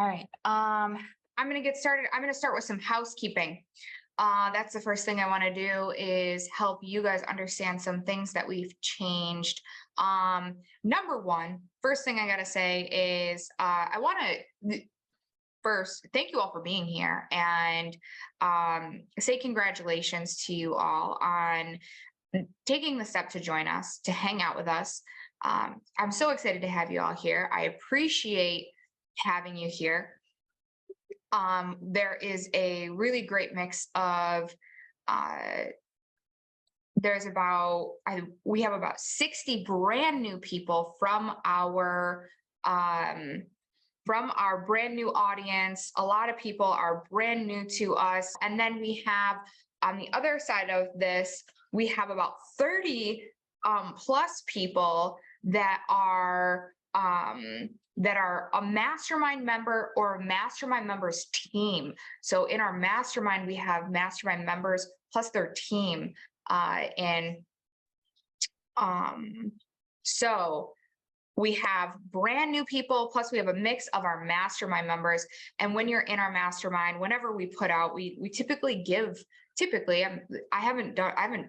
All right. I'm going to get started. I'm going to start with some housekeeping. That's the first thing I want to do is help you guys understand some things that we've changed. Number one, first thing I got to say is I want to first thank you all for being here and say congratulations to you all on taking the step to join us, to hang out with us. I'm so excited to have you all here. I appreciate having you here. There is a really great mix of uh, we have about 60 brand new people um, from our brand new audience. A lot of people are brand new to us, and then we have on the other side of this, we have about 30 plus people that are a mastermind member or a mastermind members team. So in our mastermind, we have mastermind members plus their team. And so we have brand new people, plus we have a mix of our mastermind members. And when you're in our mastermind, whenever we put out, we typically I haven't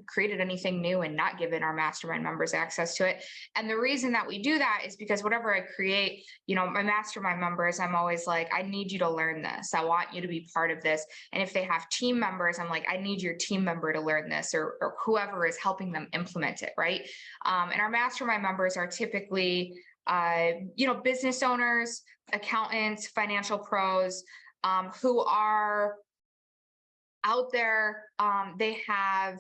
created anything new and not given our mastermind members access to it. And the reason that we do that is because whatever I create, my mastermind members, I'm always like, I need you to learn this. I want you to be part of this. And if they have team members, I'm like, I need your team member to learn this, or whoever is helping them implement it, right? And our mastermind members are typically, business owners, accountants, financial pros, who are out there. They have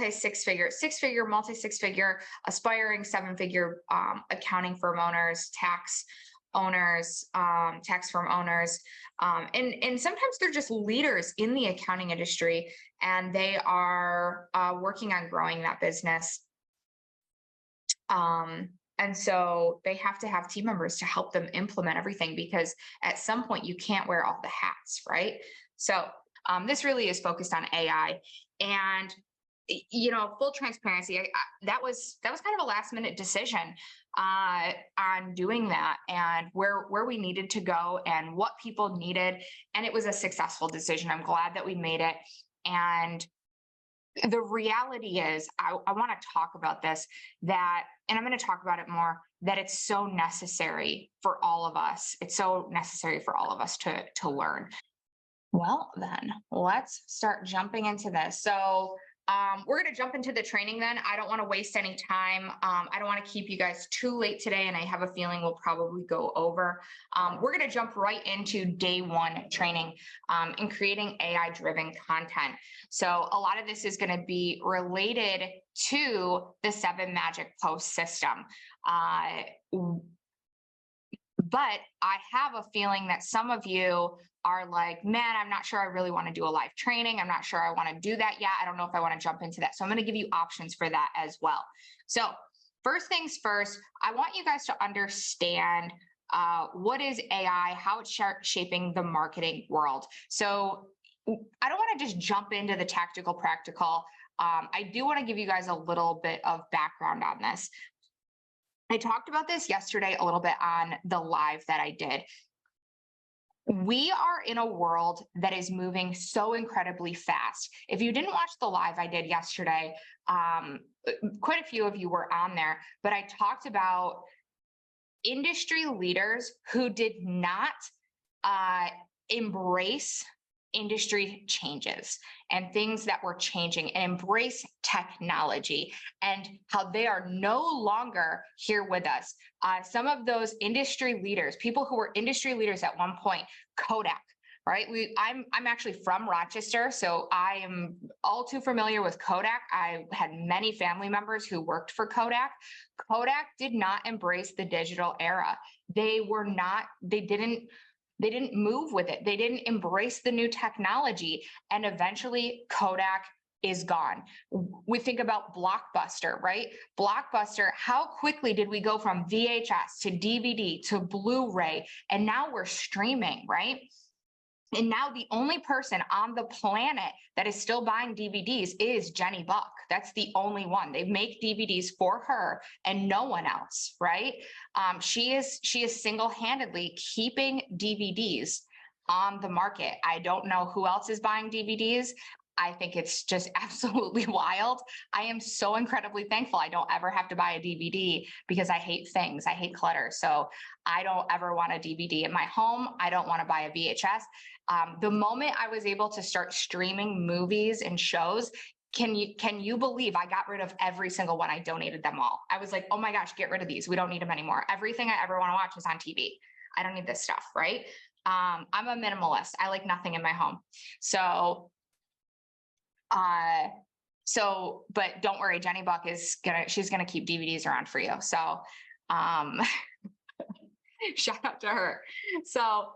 six-figure, multi-six-figure, aspiring seven-figure accounting firm owners, tax firm owners, and sometimes they're just leaders in the accounting industry, and they are working on growing that business. And so they have to have team members to help them implement everything, because at some point you can't wear all the hats, right? So this really is focused on AI, and full transparency. That was kind of a last minute decision on doing that, and where we needed to go and what people needed, and it was a successful decision. I'm glad that we made it. And the reality is, I want to talk about this, and I'm going to talk about it more, that it's so necessary for all of us. It's so necessary for all of us to learn. Well, then let's start jumping into this. So we're going to jump into the training then. I don't want to waste any time. I don't want to keep you guys too late today, and I have a feeling we'll probably go over. We're going to jump right into day one training in creating AI-driven content. So a lot of this is going to be related to the 7 magic post system. But I have a feeling that some of you are like, man, I'm not sure I really want to do a live training. I'm not sure I want to do that yet. I don't know if I want to jump into that. So I'm going to give you options for that as well. So first things first, I want you guys to understand what is AI, how it's shaping the marketing world. So I don't want to just jump into the tactical, practical. I do want to give you guys a little bit of background on this. I talked about this yesterday a little bit on the live that I did. We are in a world that is moving so incredibly fast. If you didn't watch the live I did yesterday, quite a few of you were on there, but I talked about industry leaders who did not embrace industry changes and things that were changing, and embrace technology, and how they are no longer here with us. Some of those industry leaders, people who were industry leaders at one point, Kodak, right? I'm actually from Rochester, so I am all too familiar with Kodak. I had many family members who worked for Kodak. Kodak did not embrace the digital era. They didn't move with it. They didn't embrace the new technology, and eventually Kodak is gone. We think about Blockbuster, right? Blockbuster, how quickly did we go from VHS to DVD to Blu-ray, and now we're streaming, right? And now the only person on the planet that is still buying DVDs is Jenny Buck. That's the only one. They make DVDs for her and no one else, right? She is single-handedly keeping DVDs on the market. I don't know who else is buying DVDs. I think it's just absolutely wild. I am so incredibly thankful I don't ever have to buy a DVD because I hate things. I hate clutter. So I don't ever want a DVD in my home. I don't want to buy a VHS. The moment I was able to start streaming movies and shows, can you believe I got rid of every single one? I donated them all. I was like, oh my gosh, get rid of these. We don't need them anymore. Everything I ever want to watch is on TV. I don't need this stuff, right? I'm a minimalist. I like nothing in my home. But don't worry, Jenny Buck she's gonna keep DVDs around for you. So, shout out to her. So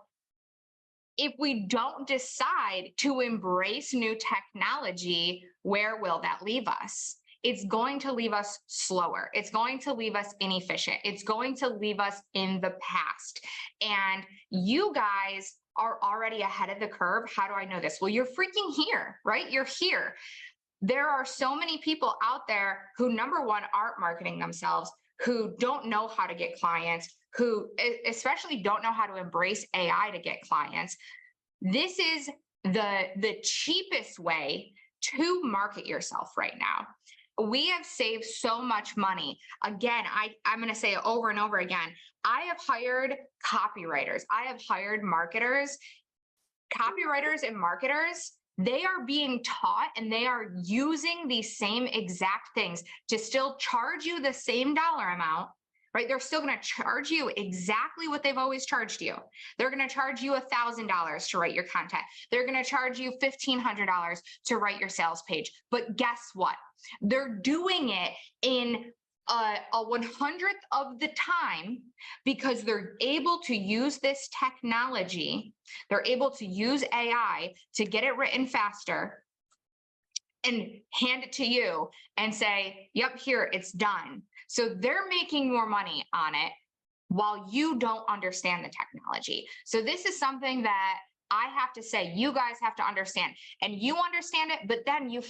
if we don't decide to embrace new technology, where will that leave us? It's going to leave us slower. It's going to leave us inefficient. It's going to leave us in the past. And you guys are already ahead of the curve. How do I know this? Well, you're freaking here, right? You're here. There are so many people out there who, number one, aren't marketing themselves, who don't know how to get clients, who especially don't know how to embrace AI to get clients. This is the cheapest way to market yourself right now. We have saved so much money. Again, I'm going to say it over and over again. I have hired copywriters. I have hired marketers. Copywriters and marketers, they are being taught and they are using these same exact things to still charge you the same dollar amount, right? They're still going to charge you exactly what they've always charged you. They're going to charge you $1,000 to write your content. They're going to charge you $1,500 to write your sales page. But guess what? They're doing it in a 100th of the time because they're able to use this technology. They're able to use AI to get it written faster and hand it to you and say, yep, here, it's done. So they're making more money on it while you don't understand the technology. So this is something that I have to say, you guys have to understand, and you understand it, but then you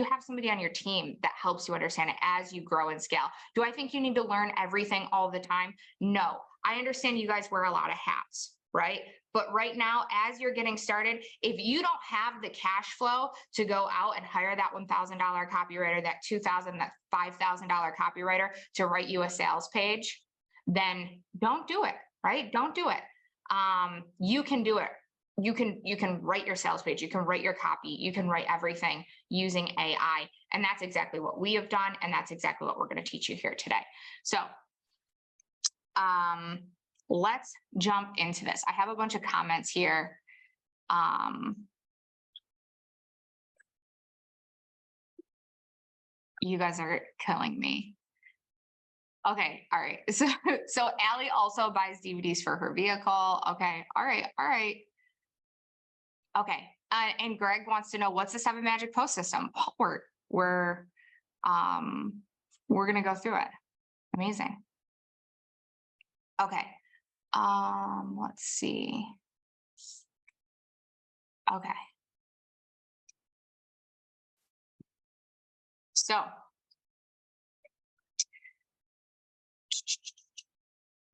have somebody on your team that helps you understand it as you grow and scale. Do I think you need to learn everything all the time? No, I understand you guys wear a lot of hats, right? But right now, as you're getting started, if you don't have the cash flow to go out and hire that $1,000 copywriter, that $2,000, that $5,000 copywriter to write you a sales page, then don't do it, right? Don't do it. You can do it. You can write your sales page, you can write your copy, you can write everything using AI. And that's exactly what we have done. And that's exactly what we're going to teach you here today. So let's jump into this. I have a bunch of comments here. You guys are killing me. Okay, all right. So Allie also buys DVDs for her vehicle. Okay, all right. Okay, and Greg wants to know, what's the 7 magic post system? We're gonna go through it. Amazing. Okay, let's see. Okay, so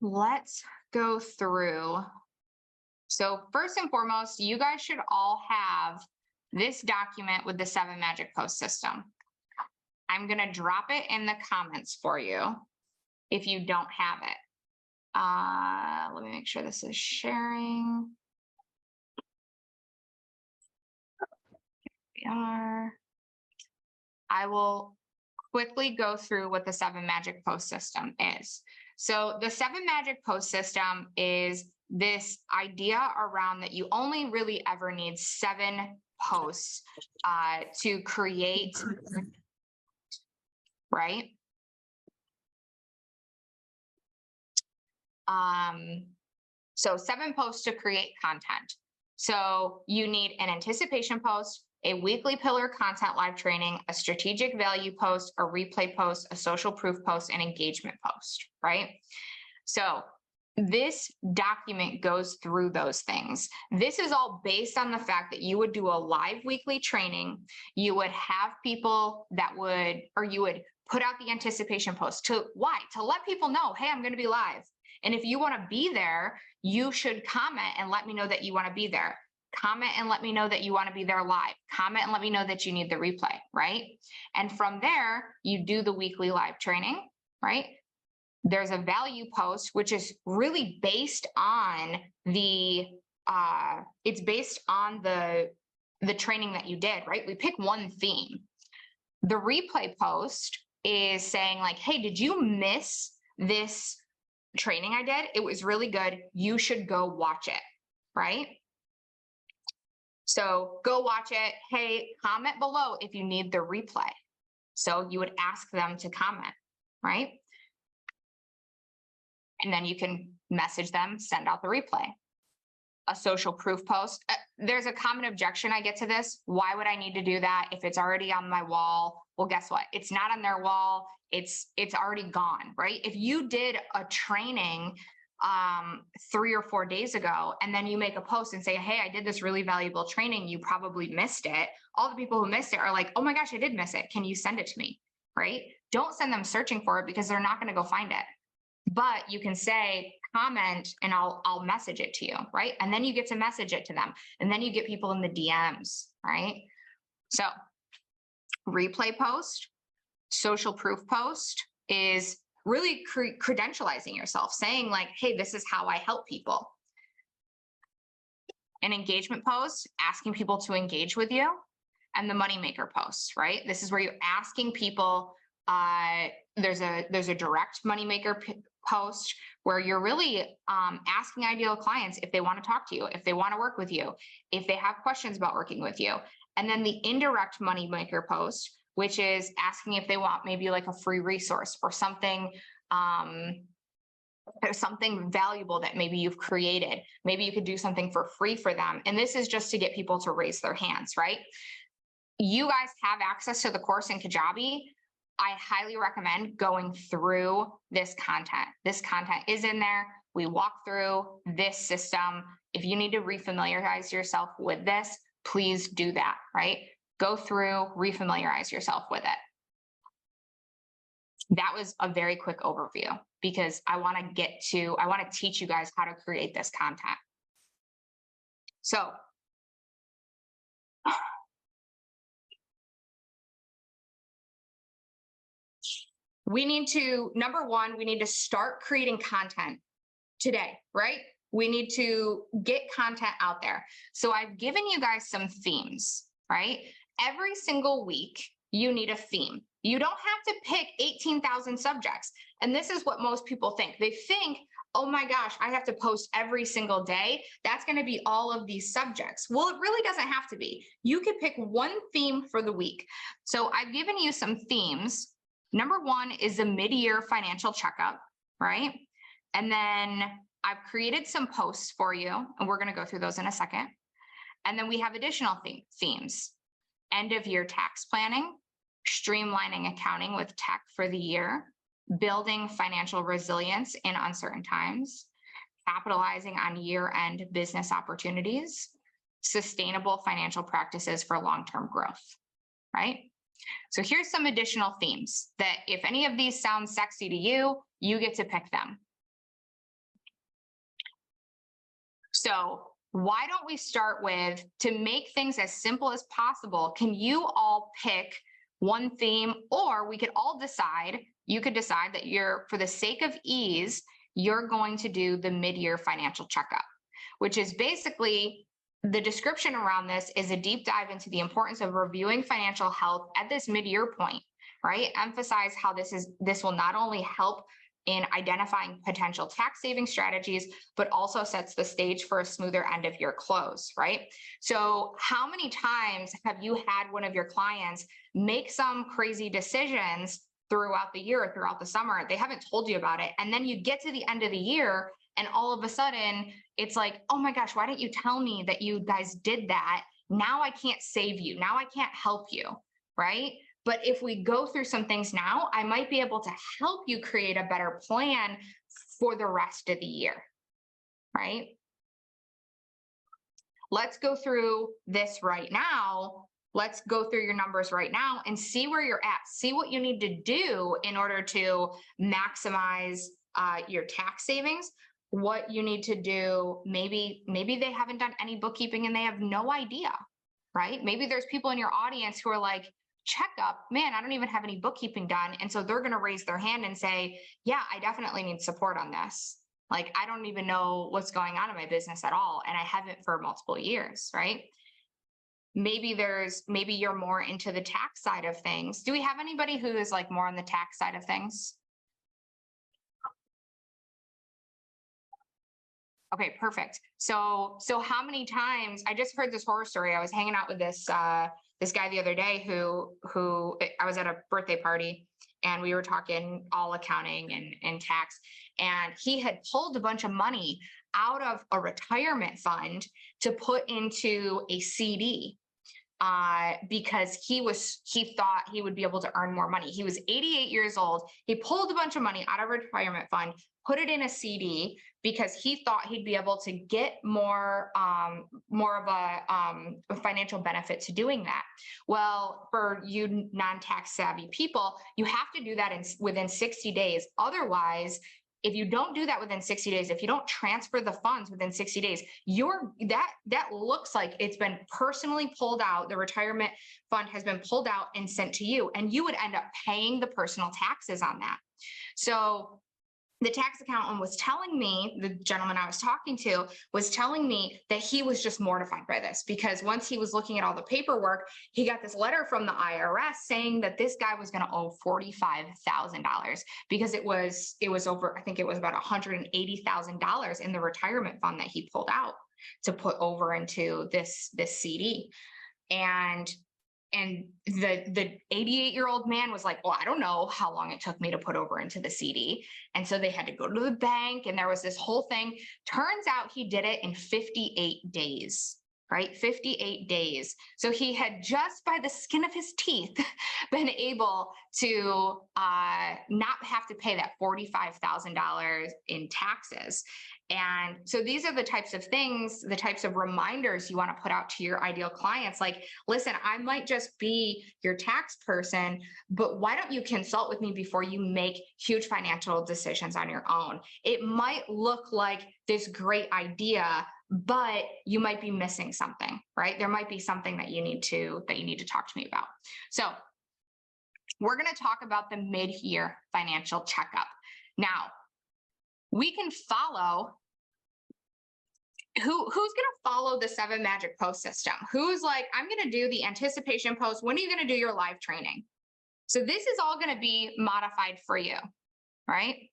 let's go through. So first and foremost, you guys should all have this document with the 7 magic post system. I'm going to drop it in the comments for you if you don't have it. Let me make sure this is sharing. Here we are. I will quickly go through what the 7 magic post system is. So the 7 magic post system is this idea around that you only really ever need 7 posts to create, right? So 7 posts to create content. So you need an anticipation post, a weekly pillar content live training, a strategic value post, a replay post, a social proof post, and engagement post, right? So this document goes through those things. This is all based on the fact that you would do a live weekly training. You would have people that would, or you would put out the anticipation post to why? To let people know, hey, I'm going to be live. And if you want to be there, you should comment and let me know that you want to be there. Comment and let me know that you want to be there live. Comment and let me know that you need the replay, right? And from there, you do the weekly live training, right? There's a value post, which is really based on the, it's based on the training that you did, right? We pick one theme. The replay post is saying like, hey, did you miss this training I did? It was really good. You should go watch it, right? So go watch it. Hey, comment below if you need the replay. So you would ask them to comment, right? And then you can message them, send out the replay. A social proof post. There's a common objection I get to this. Why would I need to do that if it's already on my wall? Well, guess what? It's not on their wall. It's already gone, right? If you did a training 3 or 4 days ago, and then you make a post and say, hey, I did this really valuable training, you probably missed it. All the people who missed it are like, oh my gosh, I did miss it. Can you send it to me, right? Don't send them searching for it because they're not going to go find it. But you can say, comment, and I'll message it to you, right? And then you get to message it to them. And then you get people in the DMs, right? So replay post, social proof post is really credentializing yourself, saying like, hey, this is how I help people. An engagement post, asking people to engage with you. And the moneymaker posts, right? This is where you're asking people, there's a direct moneymaker post where you're really asking ideal clients if they want to talk to you, if they want to work with you, if they have questions about working with you. And then the indirect moneymaker post, which is asking if they want maybe like a free resource or something, something valuable that maybe you've created. Maybe you could do something for free for them. And this is just to get people to raise their hands, right? You guys have access to the course in Kajabi. I highly recommend going through this content. This content is in there. We walk through this system. If you need to refamiliarize yourself with this, please do that, right? Go through, refamiliarize yourself with it. That was a very quick overview because I want to teach you guys how to create this content. So, we need to, number one, we need to start creating content today, right? We need to get content out there. So I've given you guys some themes, right? Every single week, you need a theme. You don't have to pick 18,000 subjects. And this is what most people think. They think, oh my gosh, I have to post every single day. That's going to be all of these subjects. Well, it really doesn't have to be. You can pick one theme for the week. So I've given you some themes. Number one is the mid-year financial checkup, right? And then I've created some posts for you, and we're going to go through those in a second. And then we have additional themes. End of year tax planning, streamlining accounting with tech for the year, building financial resilience in uncertain times, capitalizing on year-end business opportunities, sustainable financial practices for long-term growth, right? So here's some additional themes that if any of these sound sexy to you, you get to pick them. So why don't we start with, to make things as simple as possible, can you all pick one theme, or we could all decide, you could decide that you're, for the sake of ease, you're going to do the mid-year financial checkup, which is basically, the description around this is a deep dive into the importance of reviewing financial health at this mid-year point, right? Emphasize how this will not only help in identifying potential tax saving strategies, but also sets the stage for a smoother end of year close, right? So how many times have you had one of your clients make some crazy decisions throughout the year, throughout the summer? They haven't told you about it. And then you get to the end of the year and all of a sudden it's like, oh my gosh, why didn't you tell me that you guys did that? Now I can't save you. Now I can't help you, right? But if we go through some things now, I might be able to help you create a better plan for the rest of the year, right? Let's go through this right now. Let's go through your numbers right now and see where you're at. See what you need to do in order to maximize your tax savings. What you need to do, maybe they haven't done any bookkeeping and they have no idea, right? Maybe there's people in your audience who are like, checkup, man, I don't even have any bookkeeping done. And so they're going to raise their hand and say, yeah, I definitely need support on this. Like, I don't even know what's going on in my business at all. And I haven't for multiple years, right? Maybe you're more into the tax side of things. Do we have anybody who is like more on the tax side of things? Okay, perfect. So how many times, I just heard this horror story. I was hanging out with this this guy the other day who I was at a birthday party and we were talking all accounting and tax, and he had pulled a bunch of money out of a retirement fund to put into a CD. Because he thought he would be able to earn more money. He was 88 years old. He pulled a bunch of money out of a retirement fund, put it in a CD because he thought he'd be able to get more of a financial benefit to doing that. Well, for you non-tax savvy people, you have to do that within 60 days. Otherwise, if you don't do that within 60 days, if you don't transfer the funds within 60 days, that looks like it's been personally pulled out. The retirement fund has been pulled out and sent to you, and you would end up paying the personal taxes on that. So the tax accountant was telling me, the gentleman I was talking to was telling me that he was just mortified by this because once he was looking at all the paperwork, he got this letter from the IRS saying that this guy was going to owe $45,000 because it was over, I think it was about $180,000 in the retirement fund that he pulled out to put over into this CD. And the 88-year-old man was like, well, I don't know how long it took me to put over into the CD. And so they had to go to the bank and there was this whole thing. Turns out he did it in 58 days, right? 58 days. So he had just by the skin of his teeth been able to not have to pay that $45,000 in taxes. And so these are the types of things, the types of reminders you want to put out to your ideal clients. Like, listen, I might just be your tax person, but why don't you consult with me before you make huge financial decisions on your own? It might look like this great idea, but you might be missing something, right? There might be something that you need to talk to me about. So we're going to talk about the mid-year financial checkup. Now, we can follow who's going to follow the 7 magic post system? Who's like, I'm going to do the anticipation post. When are you going to do your live training? So this is all going to be modified for you, right?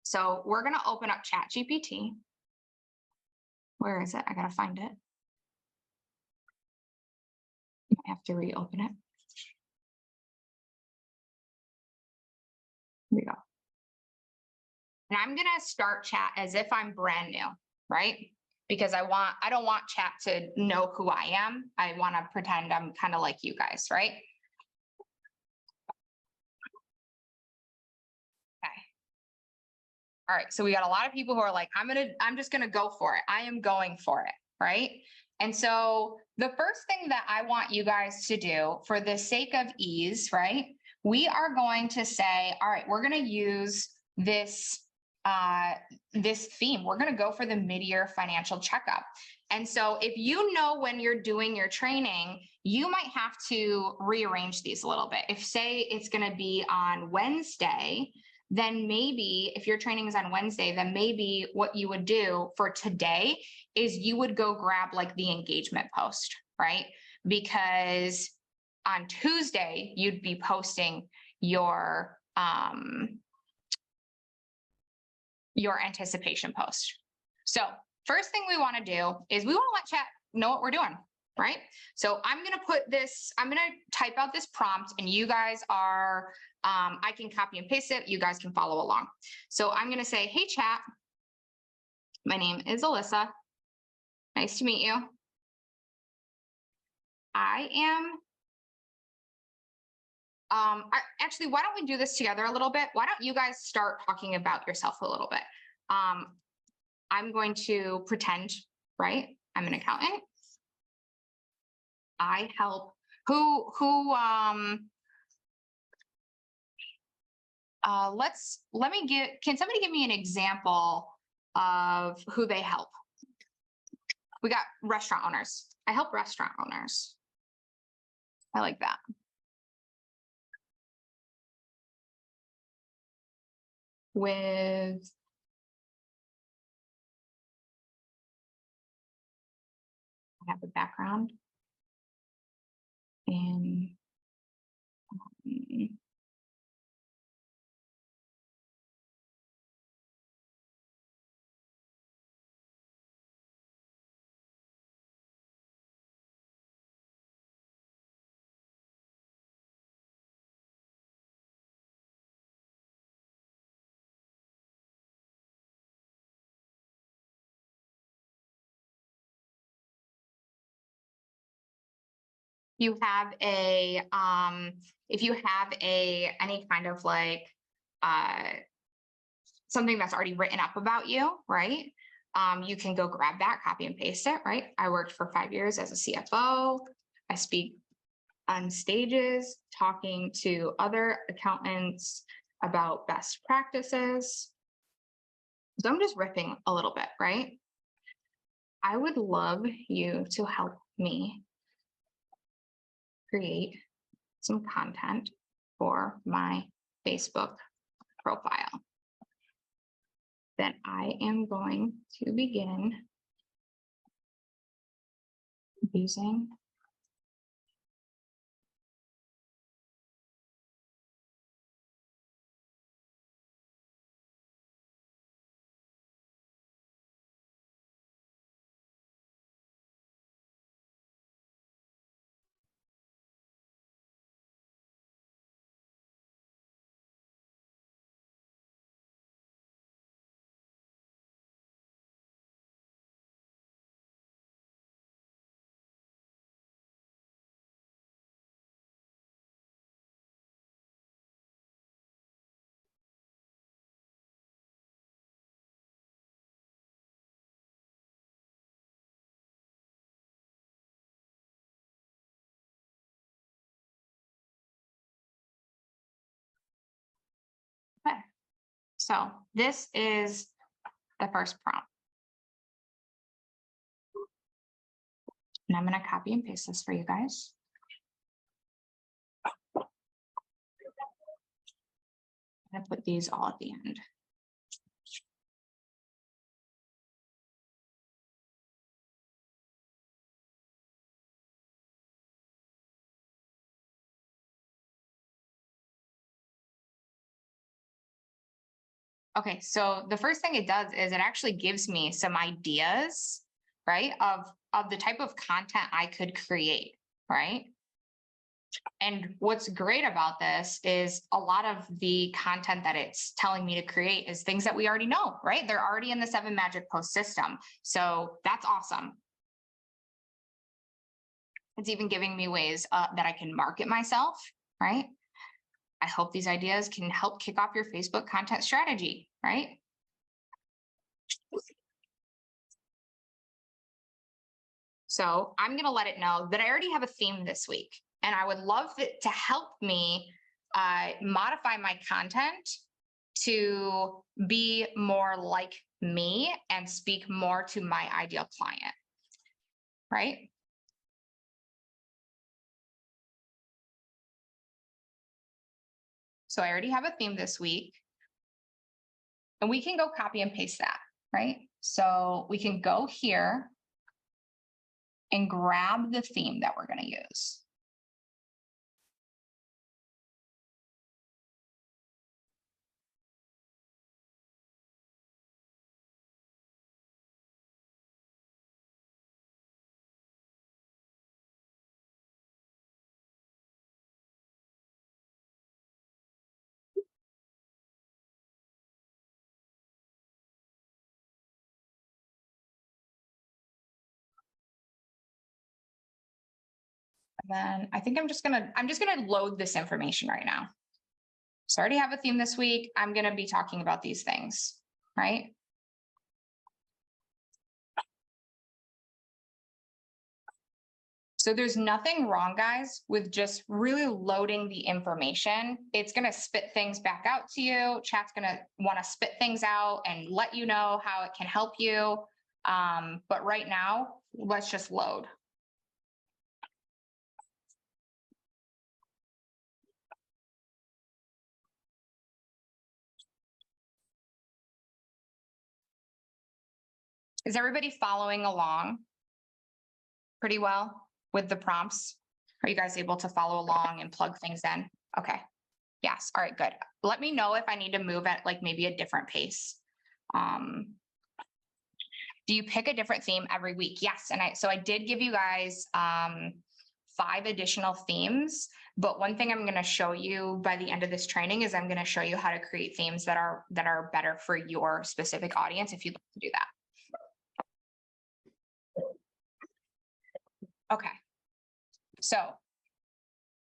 So we're going to open up ChatGPT. Where is it? I got to find it. I have to reopen it. Here we go. And I'm going to start chat as if I'm brand new, right? Because I don't want chat to know who I am. I want to pretend I'm kind of like you guys, right? Okay. All right. So we got a lot of people who are like, I'm just going to go for it. I am going for it, right? And so the first thing that I want you guys to do for the sake of ease, right? We are going to say, all right, we're going to use this theme. We're going to go for the mid-year financial checkup. And so if you know when you're doing your training, you might have to rearrange these a little bit. If say it's going to be on Wednesday, then maybe if your training is on Wednesday, then maybe what you would do for today is you would go grab like the engagement post, right? Because on Tuesday, you'd be posting your anticipation post. So first thing we want to do is we want to let chat know what we're doing, right? So I'm going to put this, I'm going to type out this prompt and you guys are, I can copy and paste it. You guys can follow along. So I'm going to say, hey chat, my name is Alyssa. Nice to meet you. I am Actually, why don't we do this together a little bit? Why don't you guys start talking about yourself a little bit? I'm going to pretend, right? I'm an accountant. I help can somebody give me an example of who they help? We got restaurant owners. I help restaurant owners. I like that. With I have a background in you have a if you have any kind of like something that's already written up about you, right? You can go grab that, copy and paste it, right? I worked for 5 years as a CFO. I speak on stages talking to other accountants about best practices. So I'm just ripping a little bit, right? I would love you to help me create some content for my Facebook profile. Then I am going to begin using okay. So this is the first prompt. And I'm going to copy and paste this for you guys. I'm going to put these all at the end. Okay, so the first thing it does is it actually gives me some ideas, right, of the type of content I could create, right? And what's great about this is a lot of the content that it's telling me to create is things that we already know, right? They're already in the 7 Magic Post system. So that's awesome. It's even giving me ways that I can market myself, right? I hope these ideas can help kick off your Facebook content strategy, right? So I'm going to let it know that I already have a theme this week, and I would love it to help me modify my content to be more like me and speak more to my ideal client, right? So I already have a theme this week, and we can go copy and paste that, right? So we can go here and grab the theme that we're going to use. Then I think I'm just gonna load this information right now. So I already have a theme this week. I'm gonna be talking about these things, right? So there's nothing wrong, guys, with just really loading the information. It's going to spit things back out to you. Chat's going to want to spit things out and let you know how it can help you. But right now, let's just load. Is everybody following along pretty well with the prompts? Are you guys able to follow along and plug things in? Okay. Yes. All right, good. Let me know if I need to move at like maybe a different pace. Do you pick a different theme every week? Yes. And I did give you guys 5 additional themes, but one thing I'm going to show you by the end of this training is I'm going to show you how to create themes that are better for your specific audience if you'd like to do that. Okay. So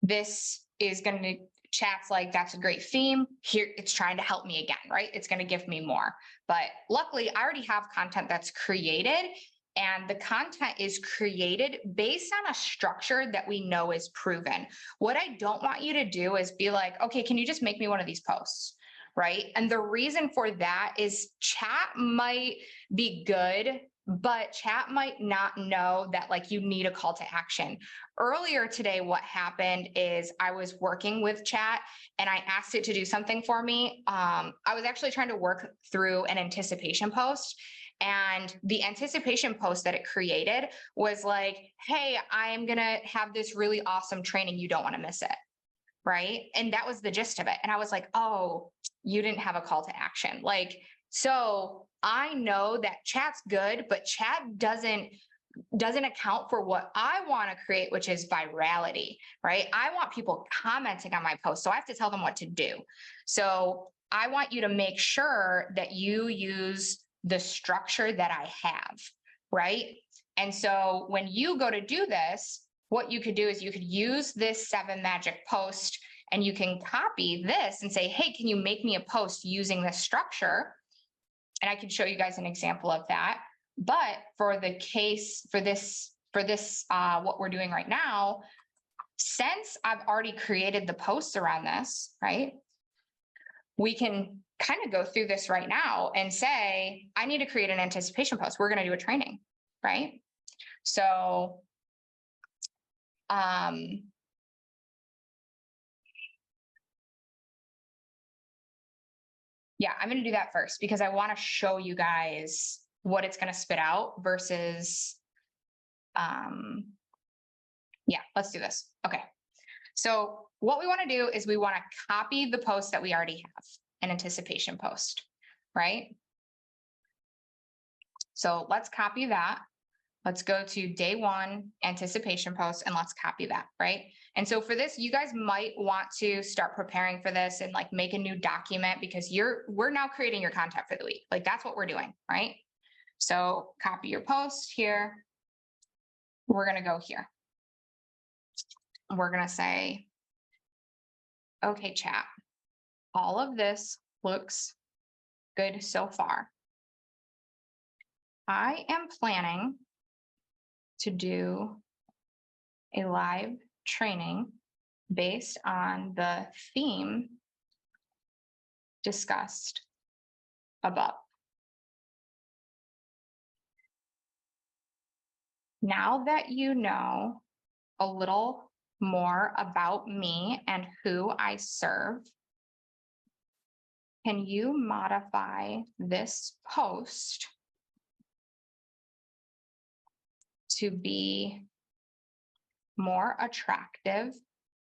this is going to chat's like, that's a great theme. Here, it's trying to help me again, right? It's going to give me more. But luckily, I already have content that's created, and the content is created based on a structure that we know is proven. What I don't want you to do is be like, okay, can you just make me one of these posts? Right. And the reason for that is chat might be good, but chat might not know that like you need a call to action. Earlier today, what happened is I was working with chat and I asked it to do something for me. I was actually trying to work through an anticipation post, and the anticipation post that it created was like, hey, I am going to have this really awesome training. You don't want to miss it. Right. And that was the gist of it. And I was like, oh, you didn't have a call to action. Like, so I know that chat's good, but chat doesn't account for what I want to create, which is virality, right? I want people commenting on my post, so I have to tell them what to do. So I want you to make sure that you use the structure that I have, right? And so when you go to do this, what you could do is you could use this 7 magic post, and you can copy this and say, hey, can you make me a post using this structure? And I can show you guys an example of that. But for the case, for this, what we're doing right now, since I've already created the posts around this, right? We can kind of go through this right now and say, I need to create an anticipation post. We're going to do a training, right? So, yeah, I'm going to do that first because I want to show you guys what it's going to spit out versus, yeah, let's do this. Okay. So what we want to do is we want to copy the post that we already have, an anticipation post, right? So let's copy that. Let's go to day 1 anticipation post and let's copy that, right? And so for this, you guys might want to start preparing for this and like make a new document because we're now creating your content for the week. Like that's what we're doing, right? So copy your post here. We're going to go here. We're going to say, okay, chat, all of this looks good so far. I am planning to do a live training based on the theme discussed above. Now that you know a little more about me and who I serve, can you modify this post to be more attractive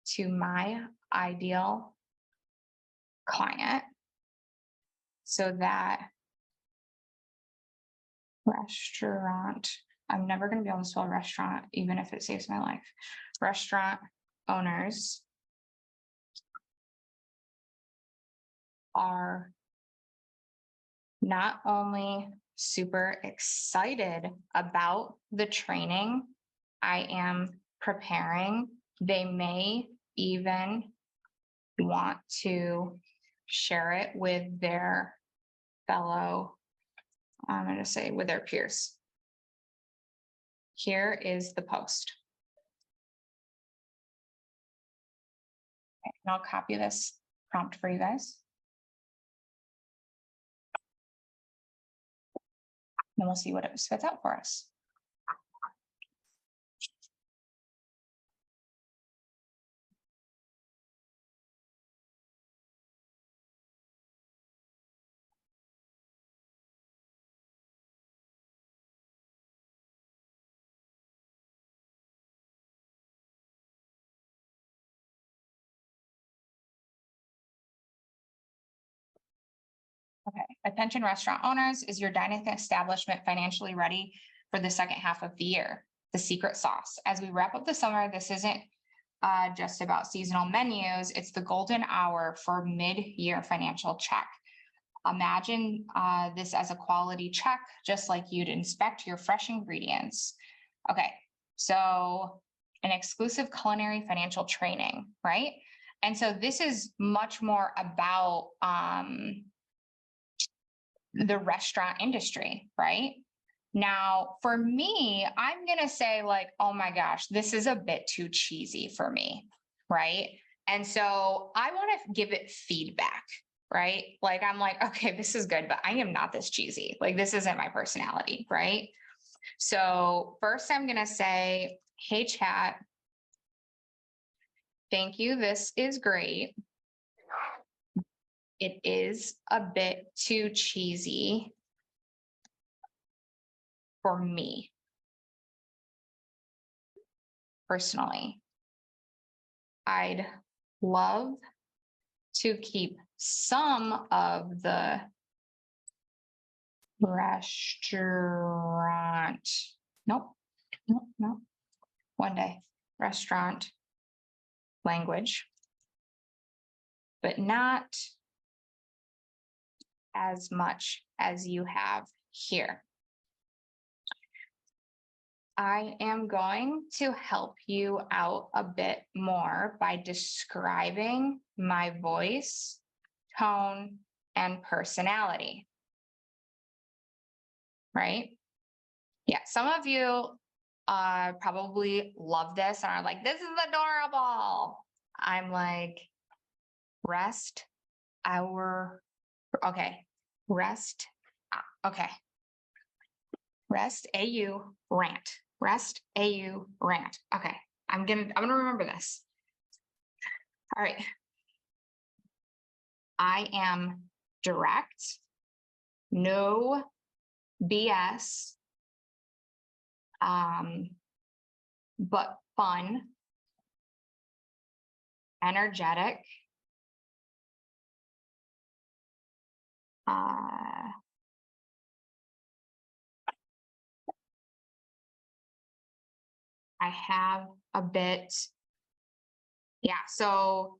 to my ideal client so that restaurant, I'm never going to be able to spell restaurant, even if it saves my life, restaurant owners are not only super excited about the training I am preparing They may even want to share it with their fellow, I'm going to say with their peers. Here is the post. Okay, and I'll copy this prompt for you guys. Then we'll see what it spits out for us. Okay, attention restaurant owners, is your dining establishment financially ready for the second half of the year? The secret sauce. As we wrap up the summer, this isn't just about seasonal menus, it's the golden hour for mid-year financial check. Imagine this as a quality check, just like you'd inspect your fresh ingredients. Okay, so an exclusive culinary financial training, right? And so this is much more about the restaurant industry, right? Now, for me, I'm going to say like, oh my gosh, this is a bit too cheesy for me, right? And so I want to give it feedback, right? Like, I'm like, okay, this is good, but I am not this cheesy. Like, this isn't my personality, right? So first I'm going to say, hey, chat, thank you. This is great. It is a bit too cheesy for me, personally. I'd love to keep some of the restaurant, nope, one day, restaurant language, but not as much as you have here. I am going to help you out a bit more by describing my voice, tone, and personality. Right? Yeah, some of you probably love this and are like, this is adorable. I'm like, rest AU rant. Rest AU rant. Okay, I'm gonna remember this. All right. I am direct, no BS, but fun, energetic, I have a bit, yeah, so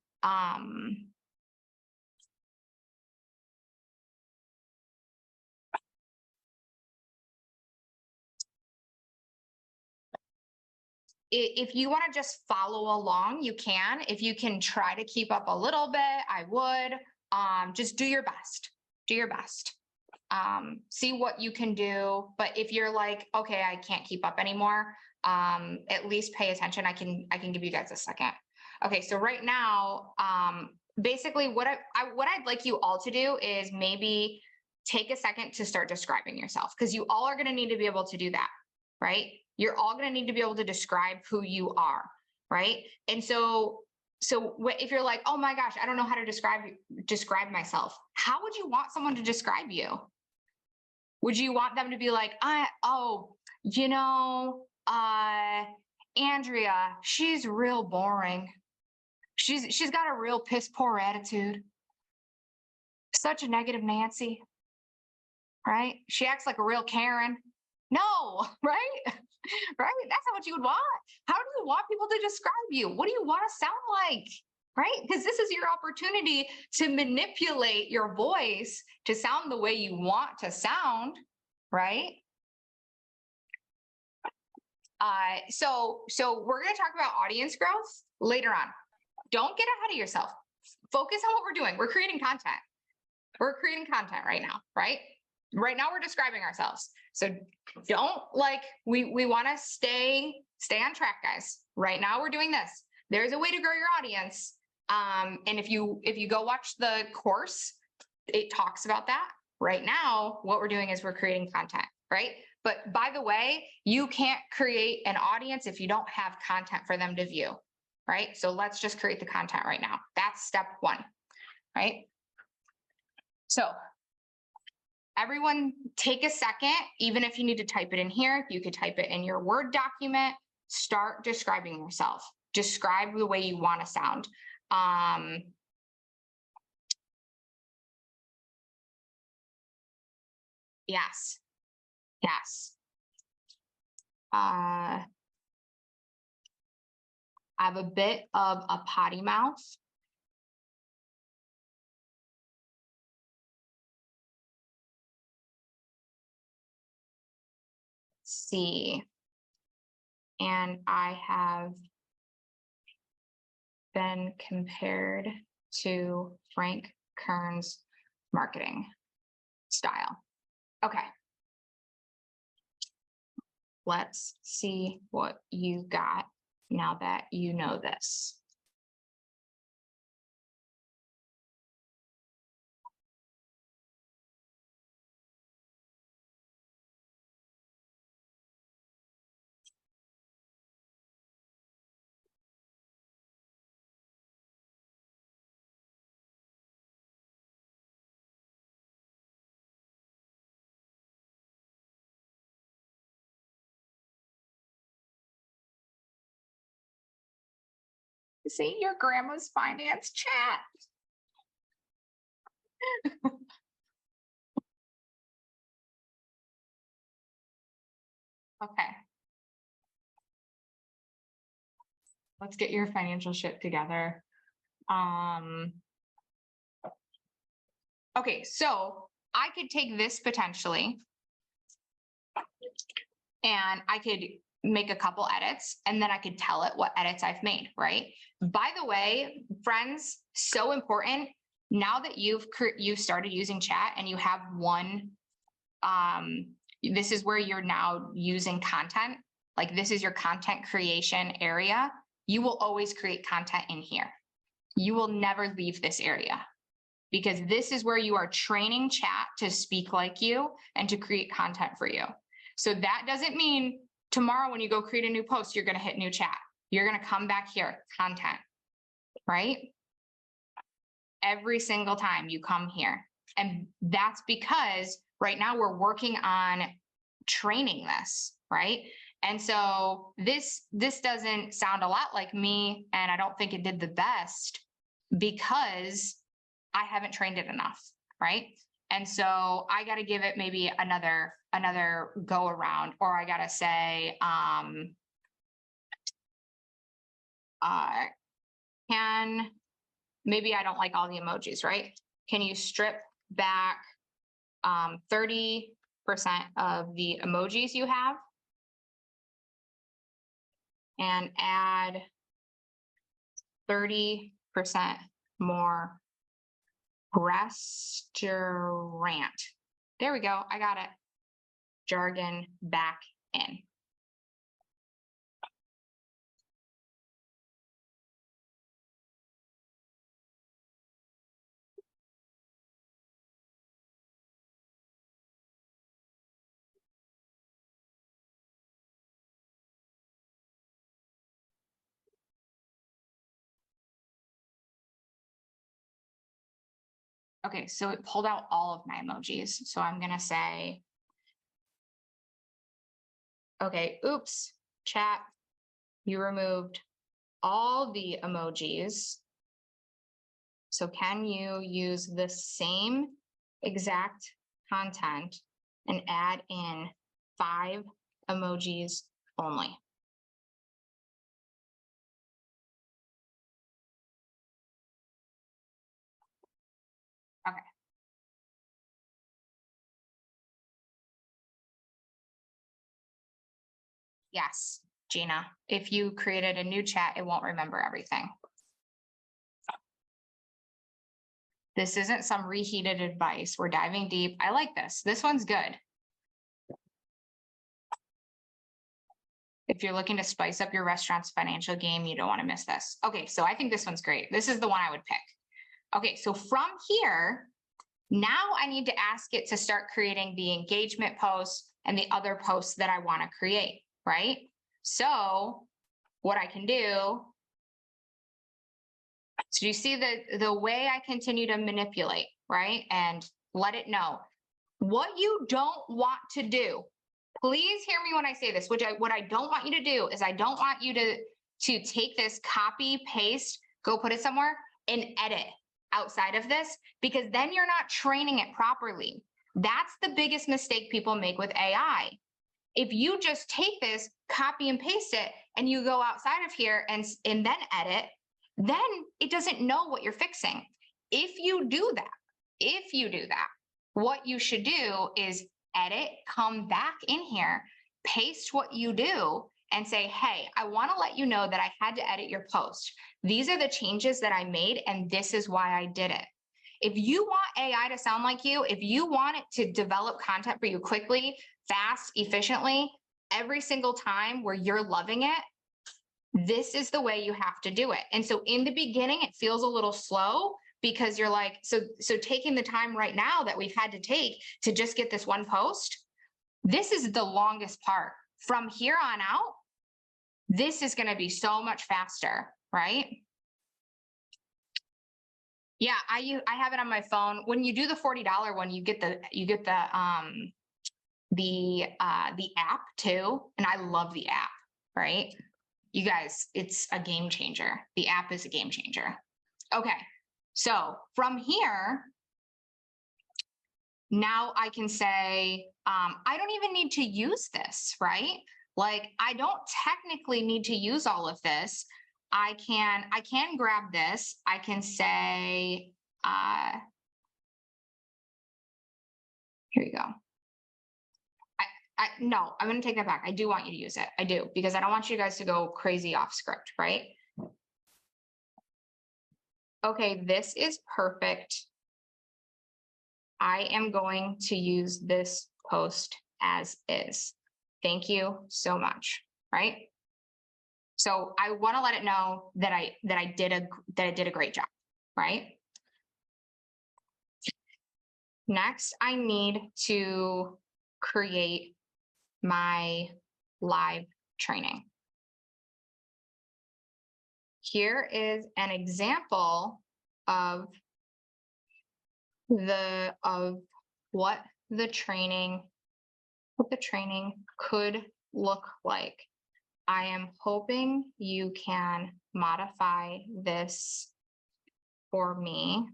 if you want to just follow along, you can. If you can try to keep up a little bit, I would. Just do your best. Do your best. See what you can do. But if you're like, okay, I can't keep up anymore, at least pay attention. I can give you guys a second. Okay, so right now, basically what I'd like you all to do is maybe take a second to start describing yourself, because you all are going to need to be able to do that, right? You're all going to need to be able to describe who you are, right? And so if you're like, oh my gosh, I don't know how to describe myself, how would you want someone to describe you? Would you want them to be like, Andrea, she's real boring. She's got a real piss poor attitude. Such a negative Nancy, right? She acts like a real Karen. No, right? Right? That's not what you would want. How do you want people to describe you? What do you want to sound like? Right? Because this is your opportunity to manipulate your voice to sound the way you want to sound, right? So we're going to talk about audience growth later on. Don't get ahead of yourself. Focus on what we're doing. We're creating content. We're creating content right now, right? Right now we're describing ourselves. So don't we want to stay on track, guys. Right now we're doing this. There's a way to grow your audience. And if you go watch the course, it talks about that. Right now, what we're doing is we're creating content, right? But by the way, you can't create an audience if you don't have content for them to view, right? So let's just create the content right now. That's step one, right? So everyone take a second, even if you need to type it in here, you could type it in your Word document, start describing yourself. Describe the way you want to sound. Yes. I have a bit of a potty mouth. Let's see. And I have been compared to Frank Kern's marketing style. Okay. Let's see what you got now that you know this. See your grandma's finance chat. Okay. Let's get your financial shit together. Okay, so I could take this potentially and I could make a couple edits and then I could tell it what edits I've made, right? By the way, friends, so important. Now that you've started using chat and you have one, this is where you're now using content. Like this is your content creation area. You will always create content in here. You will never leave this area because this is where you are training chat to speak like you and to create content for you. So that doesn't mean tomorrow when you go create a new post, you're going to hit new chat. You're going to come back here, content, right? Every single time you come here. And that's because right now we're working on training this, right? And so this doesn't sound a lot like me, and I don't think it did the best because I haven't trained it enough, right? And so I got to give it maybe another go around, or I got to say, maybe I don't like all the emojis, right? Can you strip back 30% of the emojis you have and add 30% more restaurant. There we go. I got it. Jargon back in. Okay, so it pulled out all of my emojis. So I'm going to say, okay, oops, chat, you removed all the emojis. So can you use the same exact content and add in 5 emojis only? Okay. Yes, Gina. If you created a new chat, it won't remember everything. This isn't some reheated advice. We're diving deep. I like this. This one's good. If you're looking to spice up your restaurant's financial game, you don't want to miss this. Okay, so I think this one's great. This is the one I would pick. Okay, so from here, now I need to ask it to start creating the engagement posts and the other posts that I want to create, right? So what I can do, so you see the way I continue to manipulate, right? And let it know what you don't want to do. Please hear me when I say this. What I don't want you to do is I don't want you to take this, copy, paste, go put it somewhere and edit outside of this, because then you're not training it properly. That's the biggest mistake people make with AI. If you just take this, copy and paste it, and you go outside of here and then edit, then it doesn't know what you're fixing. If you do that, what you should do is edit, come back in here, paste what you do, and say, hey, I want to let you know that I had to edit your post. These are the changes that I made, and this is why I did it. If you want AI to sound like you, if you want it to develop content for you quickly, fast, efficiently, every single time where you're loving it, this is the way you have to do it. And so in the beginning, it feels a little slow because you're like, so taking the time right now that we've had to take to just get this one post, this is the longest part. From here on out, this is going to be so much faster, right? Yeah, I have it on my phone. When you do the $40 one, you get the app too, and I love the app, right? You guys, it's a game changer. The app is a game changer. Okay, so from here, now I can say, I don't even need to use this, right? Like, I don't technically need to use all of this. I can grab this. I can say, here you go. No, I'm going to take that back. I do want you to use it. I do, because I don't want you guys to go crazy off script, right? Okay, this is perfect. I am going to use this post as is. Thank you so much, right? So I want to let it know that I did a great job, right? Next, I need to create my live training. Here is an example of what the training could look like. I am hoping you can modify this for me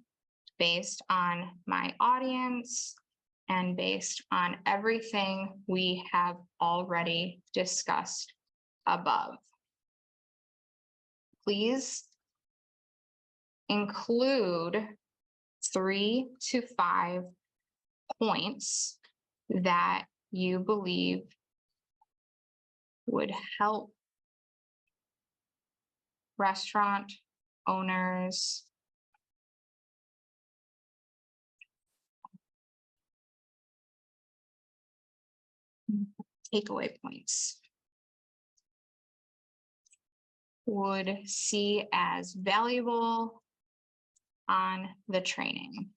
based on my audience and based on everything we have already discussed above. Please include 3 to 5 points that you believe would help restaurant owners takeaway points would see as valuable on the training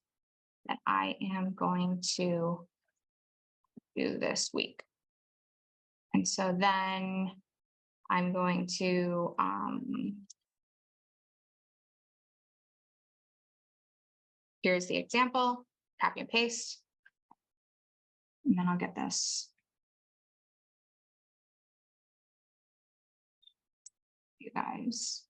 that I am going to do this week. And so then I'm going to here's the example, copy and paste, and then I'll get this. You guys.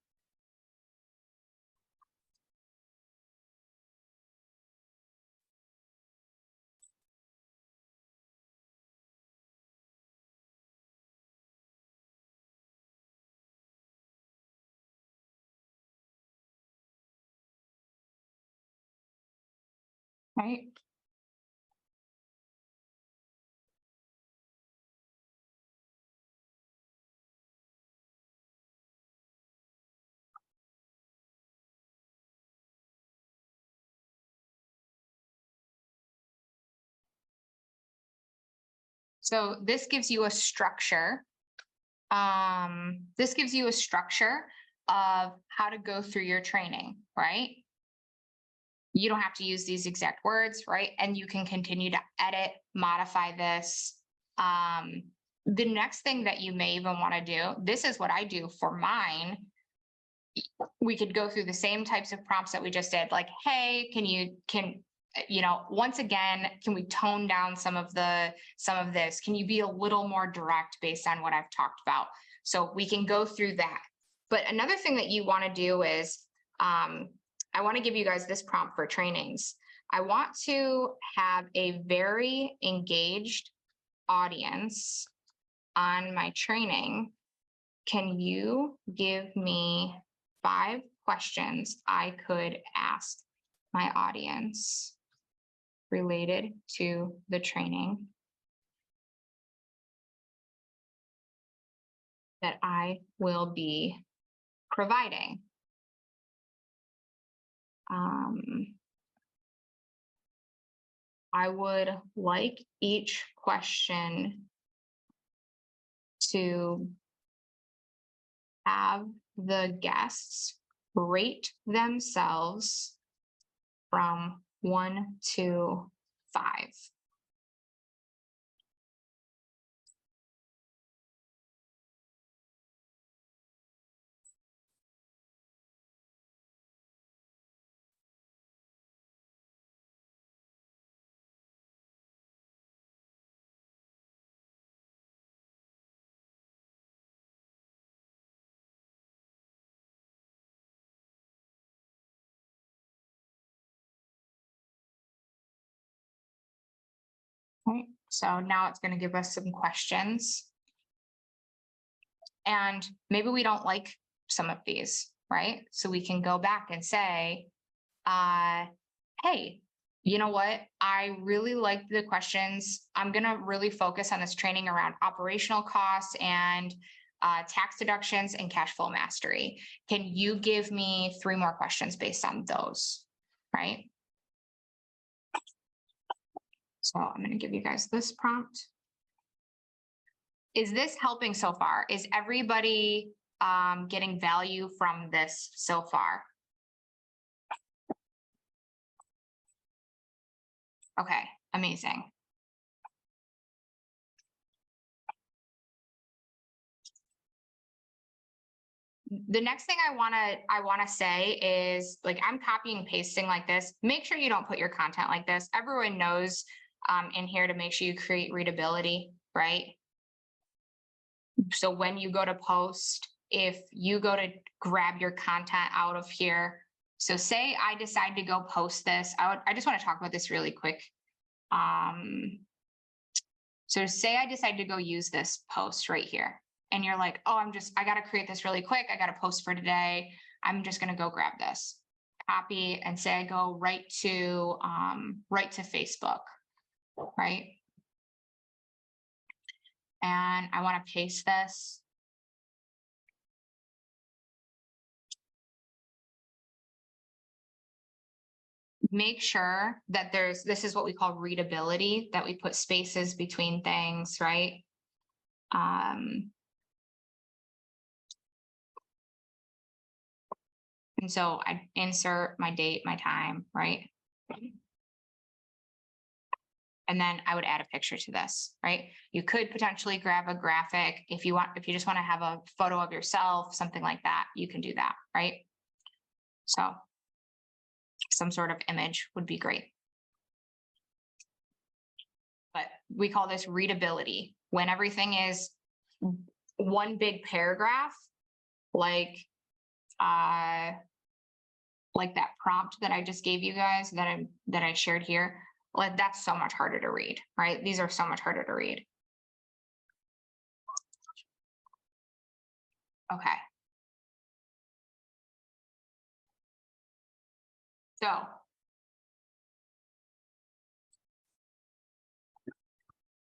Right? So this gives you a structure. This gives you a structure of how to go through your training, right? You don't have to use these exact words, right? And you can continue to edit, modify this. The next thing that you may even want to do, this is what I do for mine. We could go through the same types of prompts that we just did, like, hey, once again, can we tone down some of this? Can you be a little more direct based on what I've talked about? So we can go through that. But another thing that you want to do is, I want to give you guys this prompt for trainings. I want to have a very engaged audience on my training. Can you give me 5 questions I could ask my audience related to the training that I will be providing? I would like each question to have the guests rate themselves from 1 to 5. Right. So now it's going to give us some questions. And maybe we don't like some of these, right? So we can go back and say, hey, you know what? I really like the questions. I'm going to really focus on this training around operational costs and tax deductions and cash flow mastery. Can you give me 3 more questions based on those, right? So I'm going to give you guys this prompt. Is this helping so far? Is everybody getting value from this so far? Okay, amazing. The next thing I want to say is, like, I'm copying and pasting like this. Make sure you don't put your content like this. Everyone knows in here to make sure you create readability, right? So when you go to post, if you go to grab your content out of here, so say I decide to go post this, I just want to talk about this really quick. So say I decide to go use this post right here, and you're like, oh, I got to create this really quick. I got to post for today. I'm just going to go grab this, copy, and say I go right to Facebook, right? And I want to paste this. Make sure that this is what we call readability, that we put spaces between things, right? And so I insert my date, my time, right? And then I would add a picture to this, right? You could potentially grab a graphic if you just want to have a photo of yourself, something like that, you can do that, right? So some sort of image would be great. But we call this readability. When everything is one big paragraph, like that prompt that I just gave you guys, that I shared here, like, that's so much harder to read, right? These are so much harder to read. Okay. So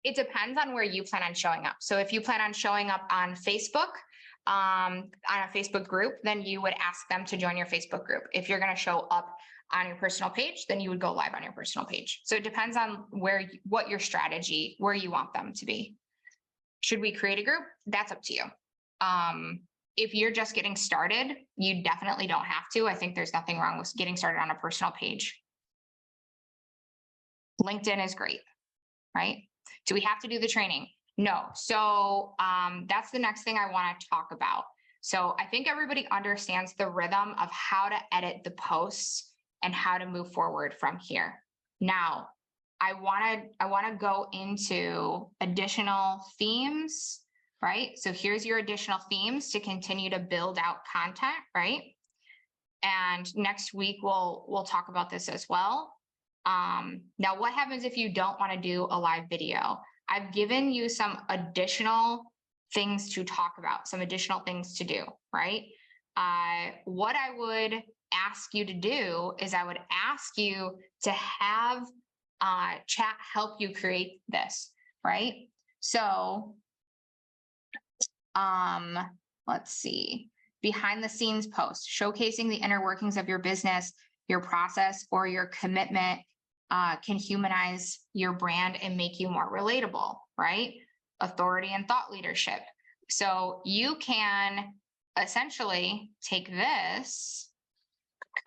it depends on where you plan on showing up. So if you plan on showing up on Facebook, on a Facebook group, then you would ask them to join your Facebook group. If you're going to show up on your personal page, then you would go live on your personal page. So it depends on what your strategy, where you want them to be. Should we create a group? That's up to you. If you're just getting started, you definitely don't have to. I think there's nothing wrong with getting started on a personal page. LinkedIn is great, right? Do we have to do the training? No. So that's the next thing I want to talk about. So I think everybody understands the rhythm of how to edit the posts and how to move forward from here. Now, I want to go into additional themes, right? So here's your additional themes to continue to build out content, right? And next week we'll talk about this as well. Now, what happens if you don't want to do a live video? I've given you some additional things to talk about, some additional things to do, right? What I would ask you to do is I would ask you to have chat help you create this, right? So, let's see, behind the scenes post, showcasing the inner workings of your business, your process, or your commitment can humanize your brand and make you more relatable, right? Authority and thought leadership. So you can essentially take this,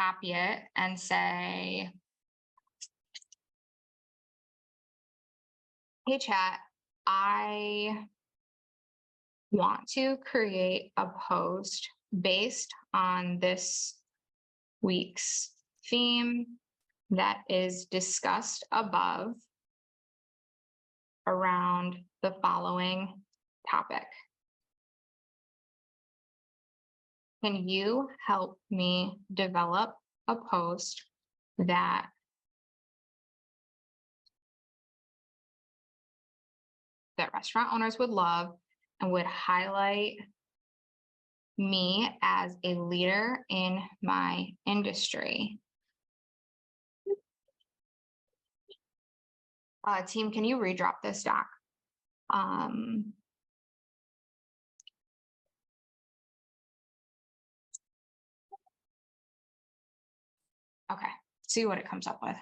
copy it, and say, hey chat, I want to create a post based on this week's theme that is discussed above around the following topic. Can you help me develop a post that restaurant owners would love and would highlight me as a leader in my industry? Team, can you redrop this doc? Okay, see what it comes up with.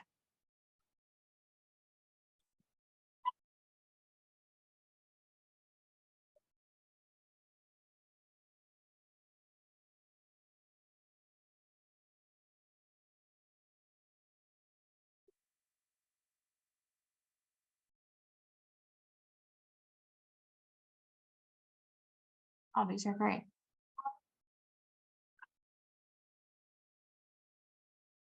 Oh, these are great.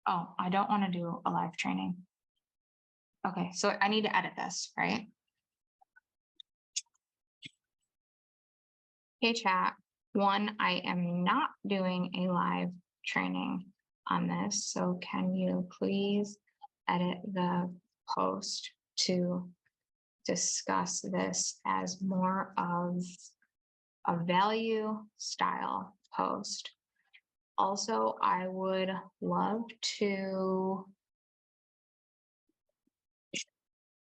Oh, I don't want to do a live training. Okay, so I need to edit this, right? Hey chat, one, I am not doing a live training on this, so can you please edit the post to discuss this as more of a value style post? Also, I would love to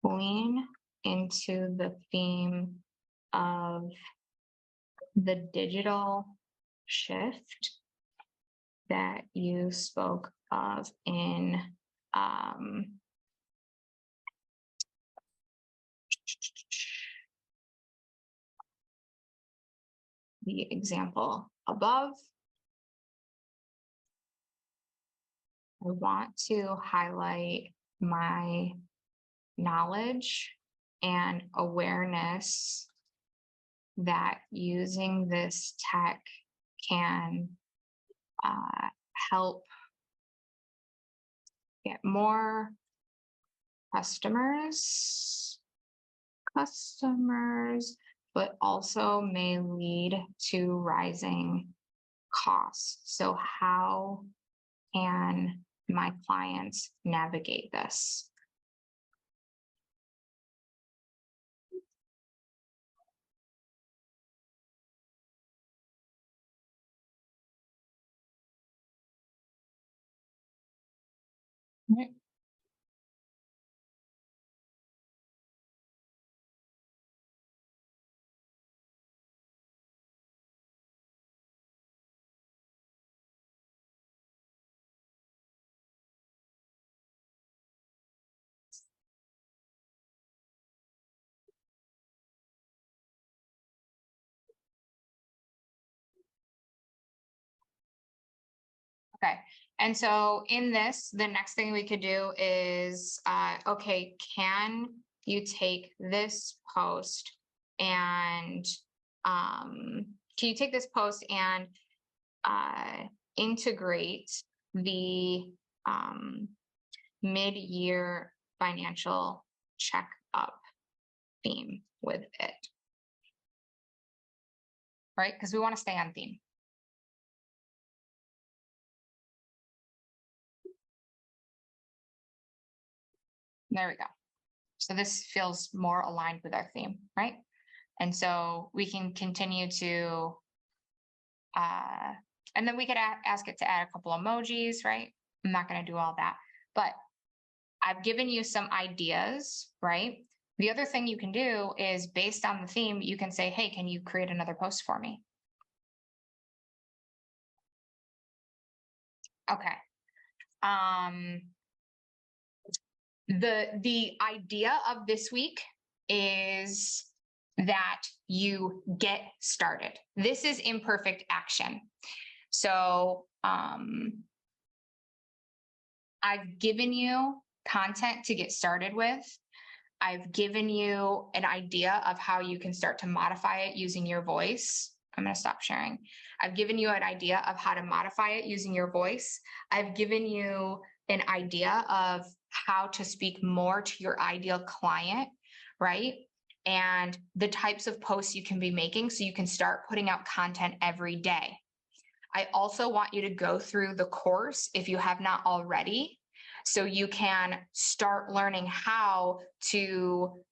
lean into the theme of the digital shift that you spoke of in the example above. I want to highlight my knowledge and awareness that using this tech can help get more customers, but also may lead to rising costs. So how can my clients navigate this? Right. Okay. And so in this, the next thing we could do is, okay, can you take this post and, can you take this post and integrate the mid-year financial checkup theme with it, right? Because we want to stay on theme. There we go. So this feels more aligned with our theme, right? And so we can continue to, and then we could ask it to add a couple emojis, right? I'm not going to do all that, but I've given you some ideas, right? The other thing you can do is, based on the theme, you can say, hey, can you create another post for me? Okay. The idea of this week is that you get started. This is imperfect action. So I've given you content to get started with. I've given you an idea of how you can start to modify it using your voice. I'm going to stop sharing. I've given you an idea of how to modify it using your voice. I've given you an idea of how to speak more to your ideal client, right? And the types of posts you can be making so you can start putting out content every day. I also want you to go through the course if you have not already, so you can start learning how to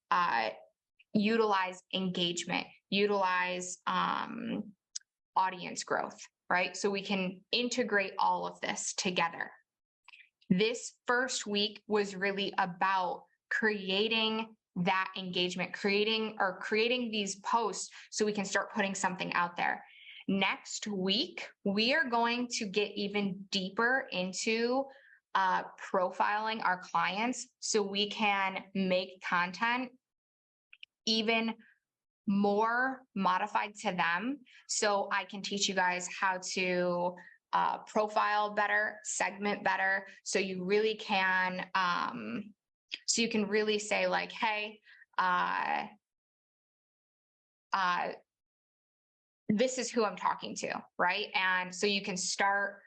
utilize engagement, utilize audience growth, right? So we can integrate all of this together. This first week was really about creating that engagement, creating these posts so we can start putting something out there. Next week, we are going to get even deeper into profiling our clients so we can make content even more modified to them. So I can teach you guys how to profile better, segment better, so you really can, so you can really say like, hey, this is who I'm talking to, right? And so you can start,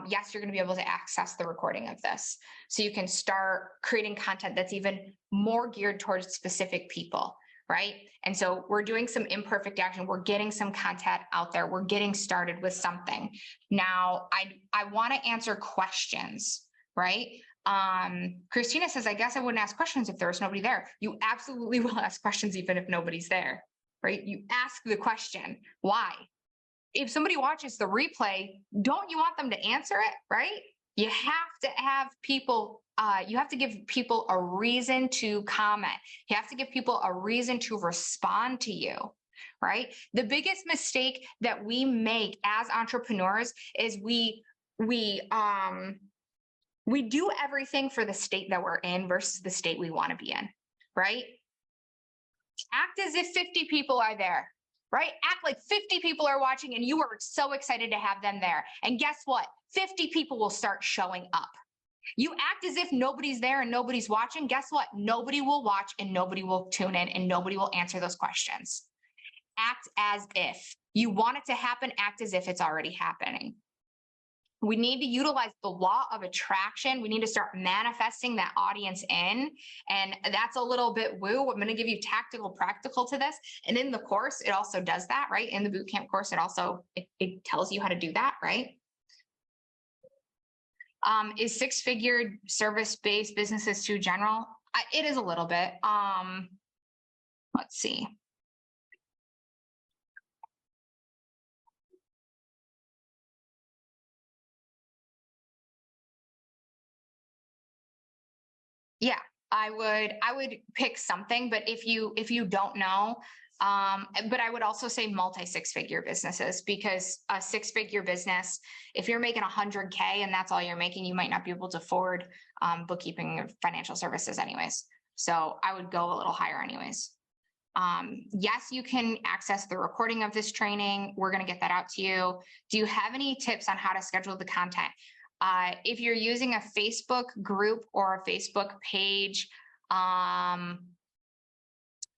yes, you're going to be able to access the recording of this. So you can start creating content that's even more geared towards specific people, right? And so we're doing some imperfect action. We're getting some content out there. We're getting started with something. Now, I want to answer questions, right? Christina says, I guess I wouldn't ask questions if there was nobody there. You absolutely will ask questions even if nobody's there, right? You ask the question, why? If somebody watches the replay, don't you want them to answer it, right? You have to have people, you have to give people a reason to comment. You have to give people a reason to respond to you, right? The biggest mistake that we make as entrepreneurs is we do everything for the state that we're in versus the state we want to be in, right? Act as if 50 people are there, right? Act like 50 people are watching and you are so excited to have them there. And guess what? 50 people will start showing up. You act as if nobody's there and nobody's watching. Guess what? Nobody will watch and nobody will tune in and nobody will answer those questions. Act as if you want it to happen. Act as if it's already happening. We need to utilize the law of attraction. We need to start manifesting that audience in. And that's a little bit woo. I'm going to give you tactical, practical to this. And in the course, it also does that, right? In the bootcamp course, it also, it tells you how to do that, right? Is six-figure service-based businesses too general? It is a little bit. Let's see. Yeah, I would pick something, but if you don't know, but I would also say multi six-figure businesses, because a six-figure business, if you're making 100K and that's all you're making, you might not be able to afford bookkeeping or financial services anyways. So I would go a little higher anyways. Yes, you can access the recording of this training. We're going to get that out to you. Do you have any tips on how to schedule the content? If you're using a Facebook group or a Facebook page,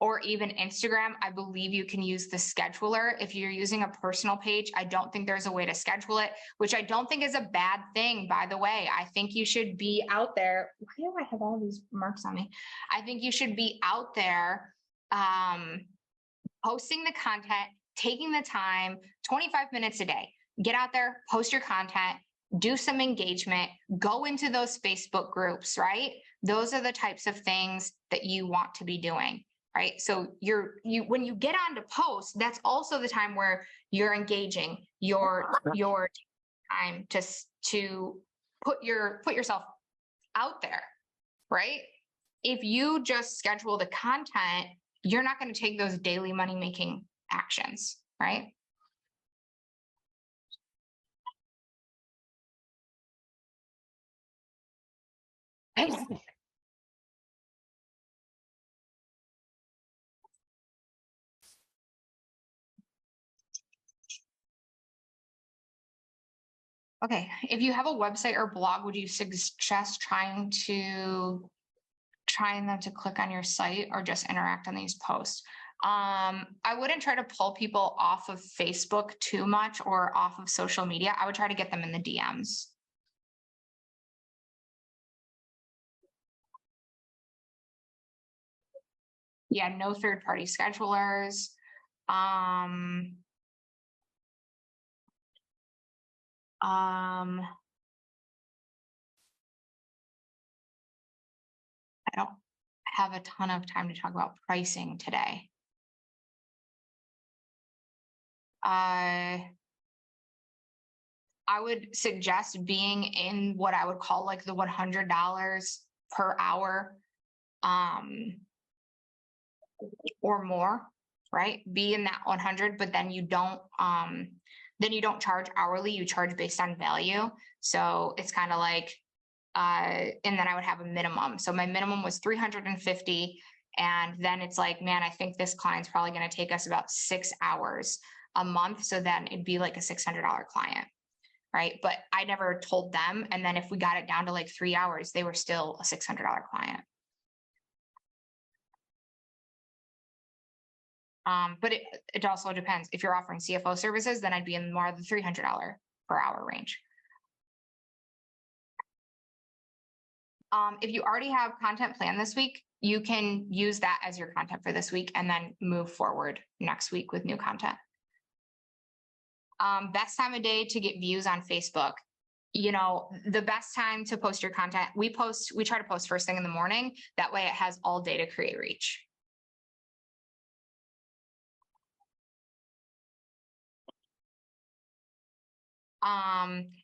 or even Instagram, I believe you can use the scheduler. If you're using a personal page, I don't think there's a way to schedule it, which I don't think is a bad thing, by the way. I think you should be out there. Why do I have all these marks on me? I think you should be out there posting the content, taking the time, 25 minutes a day. Get out there, post your content, do some engagement, go into those Facebook groups, right? Those are the types of things that you want to be doing. Right. So when you get on to post, that's also the time where you're engaging your time to put yourself out there. Right. If you just schedule the content, you're not going to take those daily money making actions. Right. Okay, if you have a website or blog, would you suggest trying them to click on your site or just interact on these posts? I wouldn't try to pull people off of Facebook too much or off of social media. I would try to get them in the DMs. Yeah, no third-party schedulers. I don't have a ton of time to talk about pricing today. I would suggest being in what I would call like the $100 per hour or more, right? Be in that 100, but then you don't charge hourly, you charge based on value. So it's kind of like and then I would have a minimum. So my minimum was 350. And then it's like, man, I think this client's probably going to take us about 6 hours a month. So then it'd be like a $600 client. Right. But I never told them. And then if we got it down to like 3 hours, they were still a $600 client. But it also depends. If you're offering CFO services, then I'd be in more of the $300 per hour range. If you already have content planned this week, you can use that as your content for this week and then move forward next week with new content. Best time of day to get views on Facebook. You know, the best time to post your content, we try to post first thing in the morning. That way it has all day to create reach.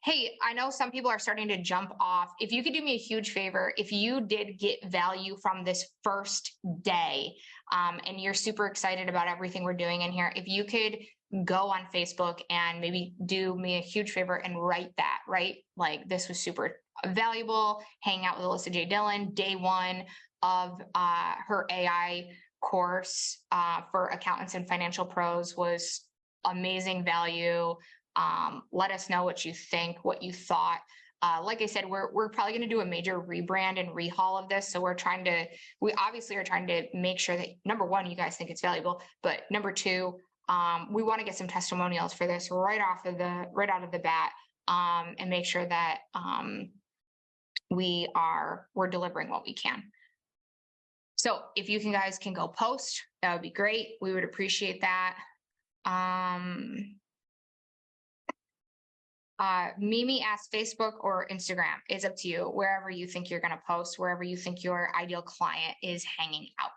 Hey, I know some people are starting to jump off. If you could do me a huge favor, if you did get value from this first day, and you're super excited about everything we're doing in here, if you could go on Facebook and maybe do me a huge favor and write that, right? Like, this was super valuable. Hang out with Alyssa J. Dillon, day one of her AI course for accountants and financial pros was amazing value. Let us know what you think, what you thought. Like I said, we're probably going to do a major rebrand and rehaul of this. So we obviously are trying to make sure that, number one, you guys think it's valuable, but number two, we want to get some testimonials for this right out of the bat, and make sure that we're delivering what we can. So if you guys can go post, that would be great. We would appreciate that. Mimi asks Facebook or Instagram. It's up to you. Wherever you think you're going to post, wherever you think your ideal client is hanging out,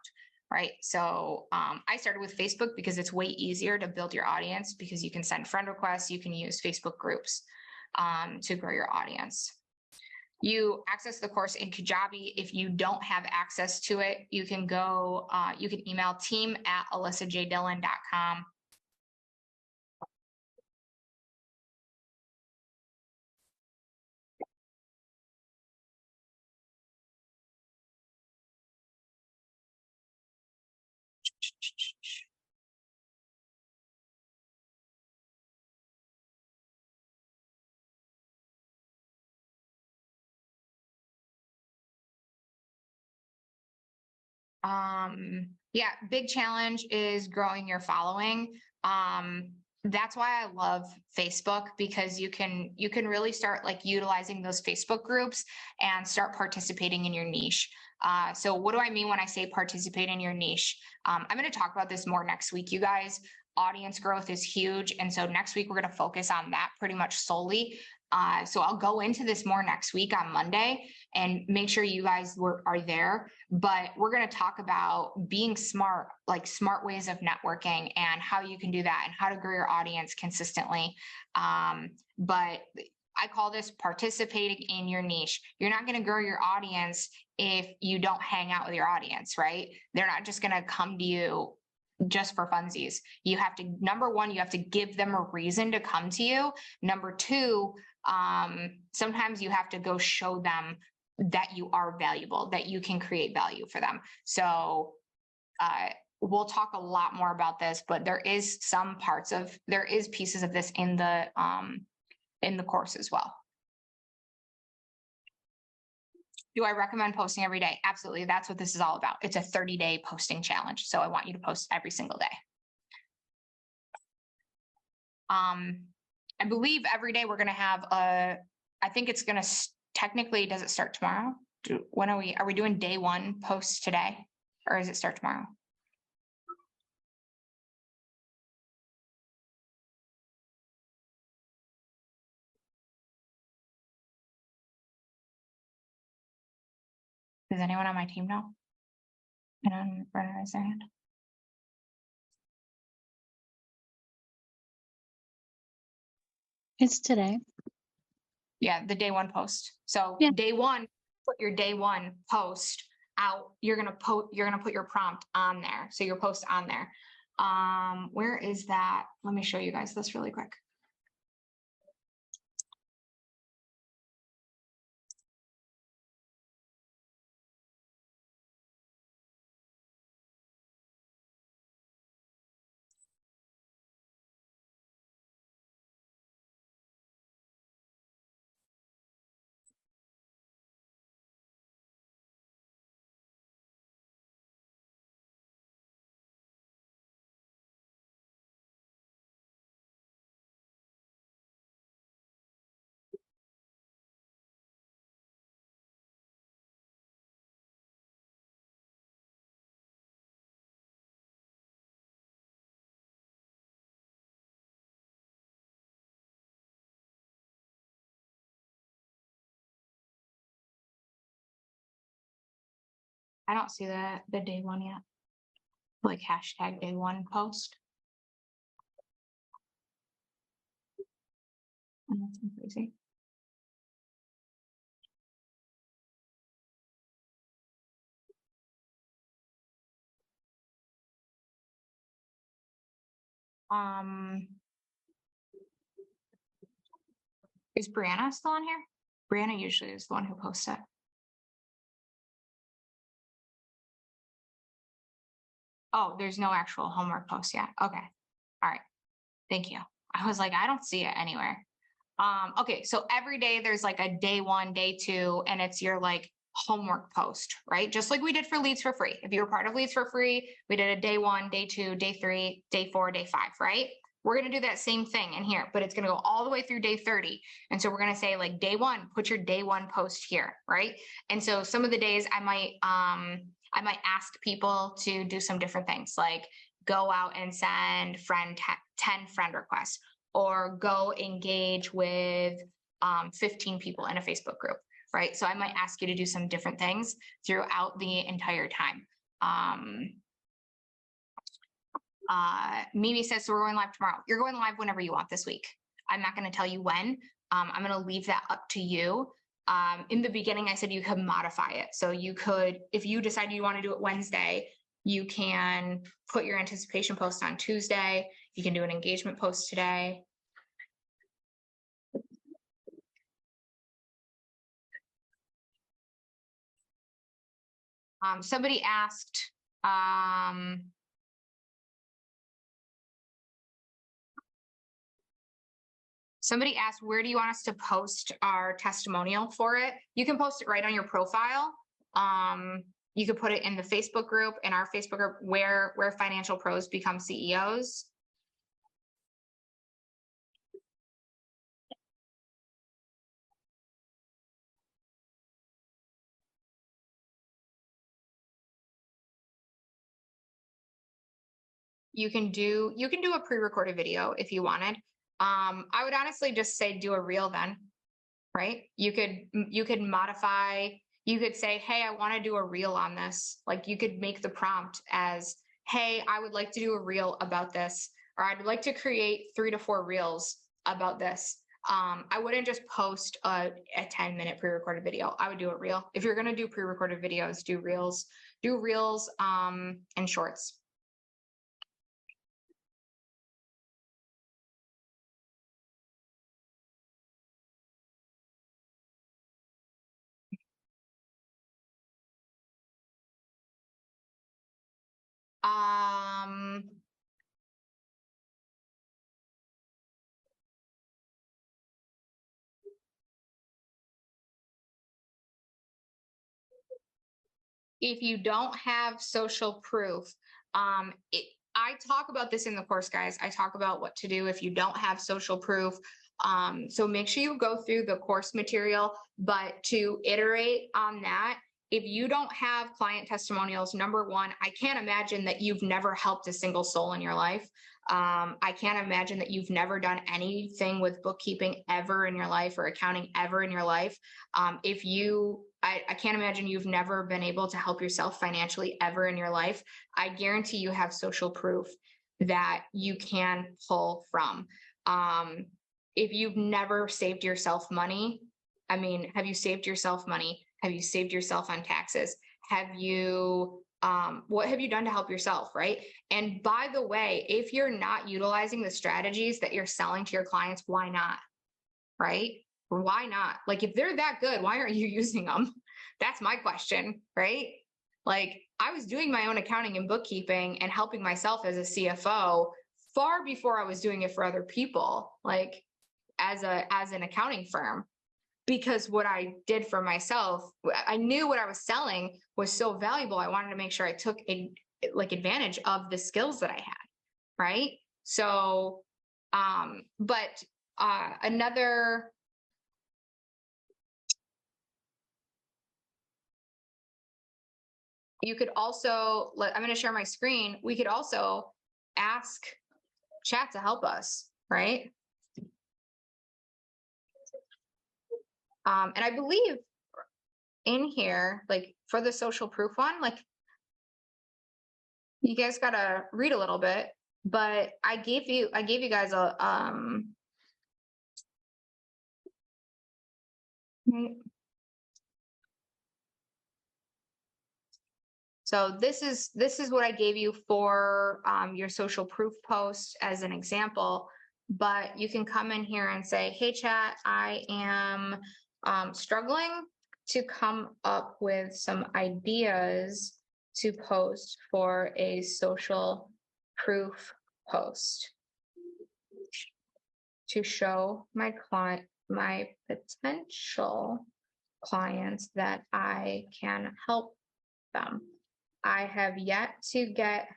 right? So I started with Facebook because it's way easier to build your audience, because you can send friend requests, you can use Facebook groups to grow your audience. You access the course in Kajabi. If you don't have access to it, you can email team@alyssajdillon.com. Yeah, big challenge is growing your following. That's why I love Facebook, because you can really start like utilizing those Facebook groups and start participating in your niche. So what do I mean when I say participate in your niche? I'm going to talk about this more next week, you guys. Audience growth is huge, and so next week we're going to focus on that pretty much solely. So I'll go into this more next week on Monday, and make sure you guys are there. But we're going to talk about being smart, like smart ways of networking and how you can do that and how to grow your audience consistently. But I call this participating in your niche. You're not going to grow your audience if you don't hang out with your audience, right? They're not just going to come to you just for funsies. You have to, number one, you have to give them a reason to come to you. Number two, sometimes you have to go show them that you are valuable, that you can create value for them. So we'll talk a lot more about this, but there is pieces of this in the course as well. Do I recommend posting every day? Absolutely. That's what this is all about. It's a 30-day posting challenge. So I want you to post every single day. I believe every day we're going to have I think it's going to technically, does it start tomorrow? When are we doing day one post today, or does it start tomorrow? Does anyone on my team know? Anyone raise their hand? It's today. Yeah, the day one post. So Yeah. Day one, put your day one post out. You're gonna put your prompt on there. So your post on there. Where is that? Let me show you guys this really quick. I don't see the day one yet. Like hashtag day one post. That's crazy. Is Brianna still on here? Brianna usually is the one who posts it. Oh, there's no actual homework post yet. Okay. All right. Thank you. I was like, I don't see it anywhere. Okay, so every day there's like a day one, day two, and it's your like homework post, right? Just like we did for Leads for Free. If you were part of Leads for Free, we did a day one, day two, day three, day four, day five, right? We're going to do that same thing in here, but it's going to go all the way through day 30. And so we're going to say like day one, put your day one post here, right? And so some of the days I might ask people to do some different things, like go out and send 10 friend requests, or go engage with 15 people in a Facebook group, right? So I might ask you to do some different things throughout the entire time. Mimi says, so we're going live tomorrow. You're going live whenever you want this week. I'm not going to tell you when. I'm going to leave that up to you. In the beginning, I said you could modify it. So you could, if you decide you want to do it Wednesday, you can put your anticipation post on Tuesday. You can do an engagement post today. Somebody asked, where do you want us to post our testimonial for it? You can post it right on your profile. You could put it in the Facebook group, in our Facebook group, where financial pros become CEOs. You can do a pre-recorded video if you wanted. I would honestly just say do a reel then, right? You could modify, you could say, hey, I want to do a reel on this. Like, you could make the prompt as, hey, I would like to do a reel about this, or I'd like to create 3 to 4 reels about this. I wouldn't just post a 10-minute pre-recorded video. I would do a reel. If you're going to do pre-recorded videos, do reels, and shorts. Um, if you don't have social proof, I talk about this in the course, guys. I talk about what to do if you don't have social proof. So make sure you go through the course material, but to iterate on that, if you don't have client testimonials, number one, I can't imagine that you've never helped a single soul in your life. I can't imagine that you've never done anything with bookkeeping ever in your life, or accounting ever in your life. I can't imagine you've never been able to help yourself financially ever in your life. I guarantee you have social proof that you can pull from. If you've never saved yourself money, I mean, have you saved yourself money? Have you saved yourself on taxes? What have you done to help yourself, right? And by the way, if you're not utilizing the strategies that you're selling to your clients, why not? Right? Why not? Like, if they're that good, why aren't you using them? That's my question, right? Like, I was doing my own accounting and bookkeeping and helping myself as a CFO far before I was doing it for other people, like as an accounting firm, because what I did for myself, I knew what I was selling was so valuable. I wanted to make sure I took advantage of the skills that I had, right? So, but another, you could also, I'm going to share my screen. We could also ask chat to help us, right? And I believe in here, like for the social proof one, like you guys got to read a little bit, but I gave you guys a, right? So this is what I gave you for your social proof post as an example, but you can come in here and say, hey chat, I am struggling to come up with some ideas to post for a social proof post to show my potential clients that I can help them. I have yet to get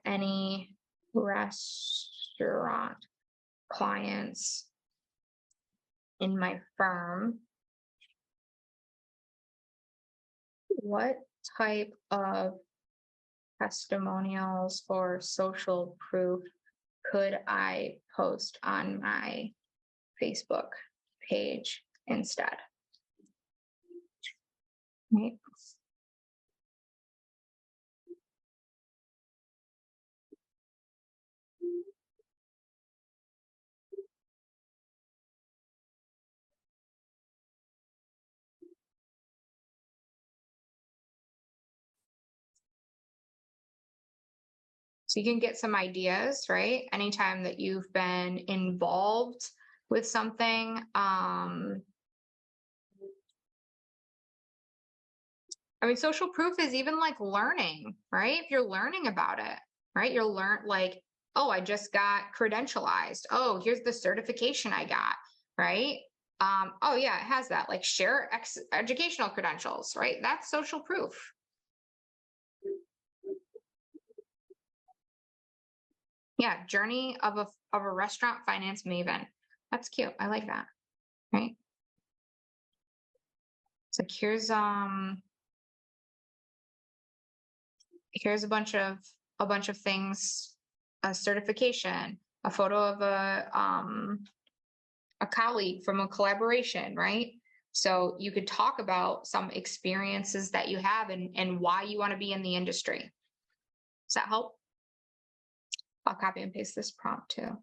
any restaurant clients in my firm. What type of testimonials or social proof could I post on my Facebook page instead? Right. So you can get some ideas, right? Anytime that you've been involved with something, I mean, social proof is even like learning, right? If you're learning about it, right? You'll learn like, oh, I just got credentialized. Oh, here's the certification I got, right? Oh yeah, it has that. Like share educational credentials, right? That's social proof. Yeah, journey of a restaurant finance maven. That's cute. I like that. Right. So here's a bunch of things, a certification, a photo of a colleague from a collaboration, right? So you could talk about some experiences that you have and why you want to be in the industry. Does that help? I'll copy and paste this prompt too.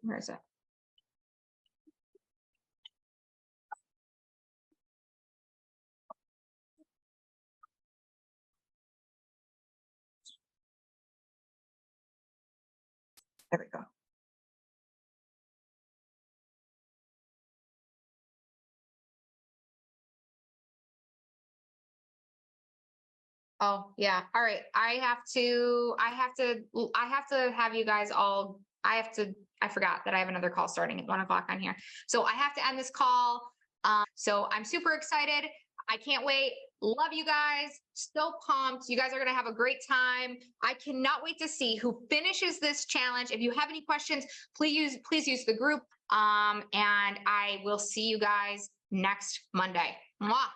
Where is it? There we go. Oh yeah. All right. I have to have you guys all, I forgot that I have another call starting at 1 o'clock on here. So I have to end this call. So I'm super excited. I can't wait. Love you guys. So pumped. You guys are going to have a great time. I cannot wait to see who finishes this challenge. If you have any questions, please use the group. And I will see you guys next Monday. Mwah.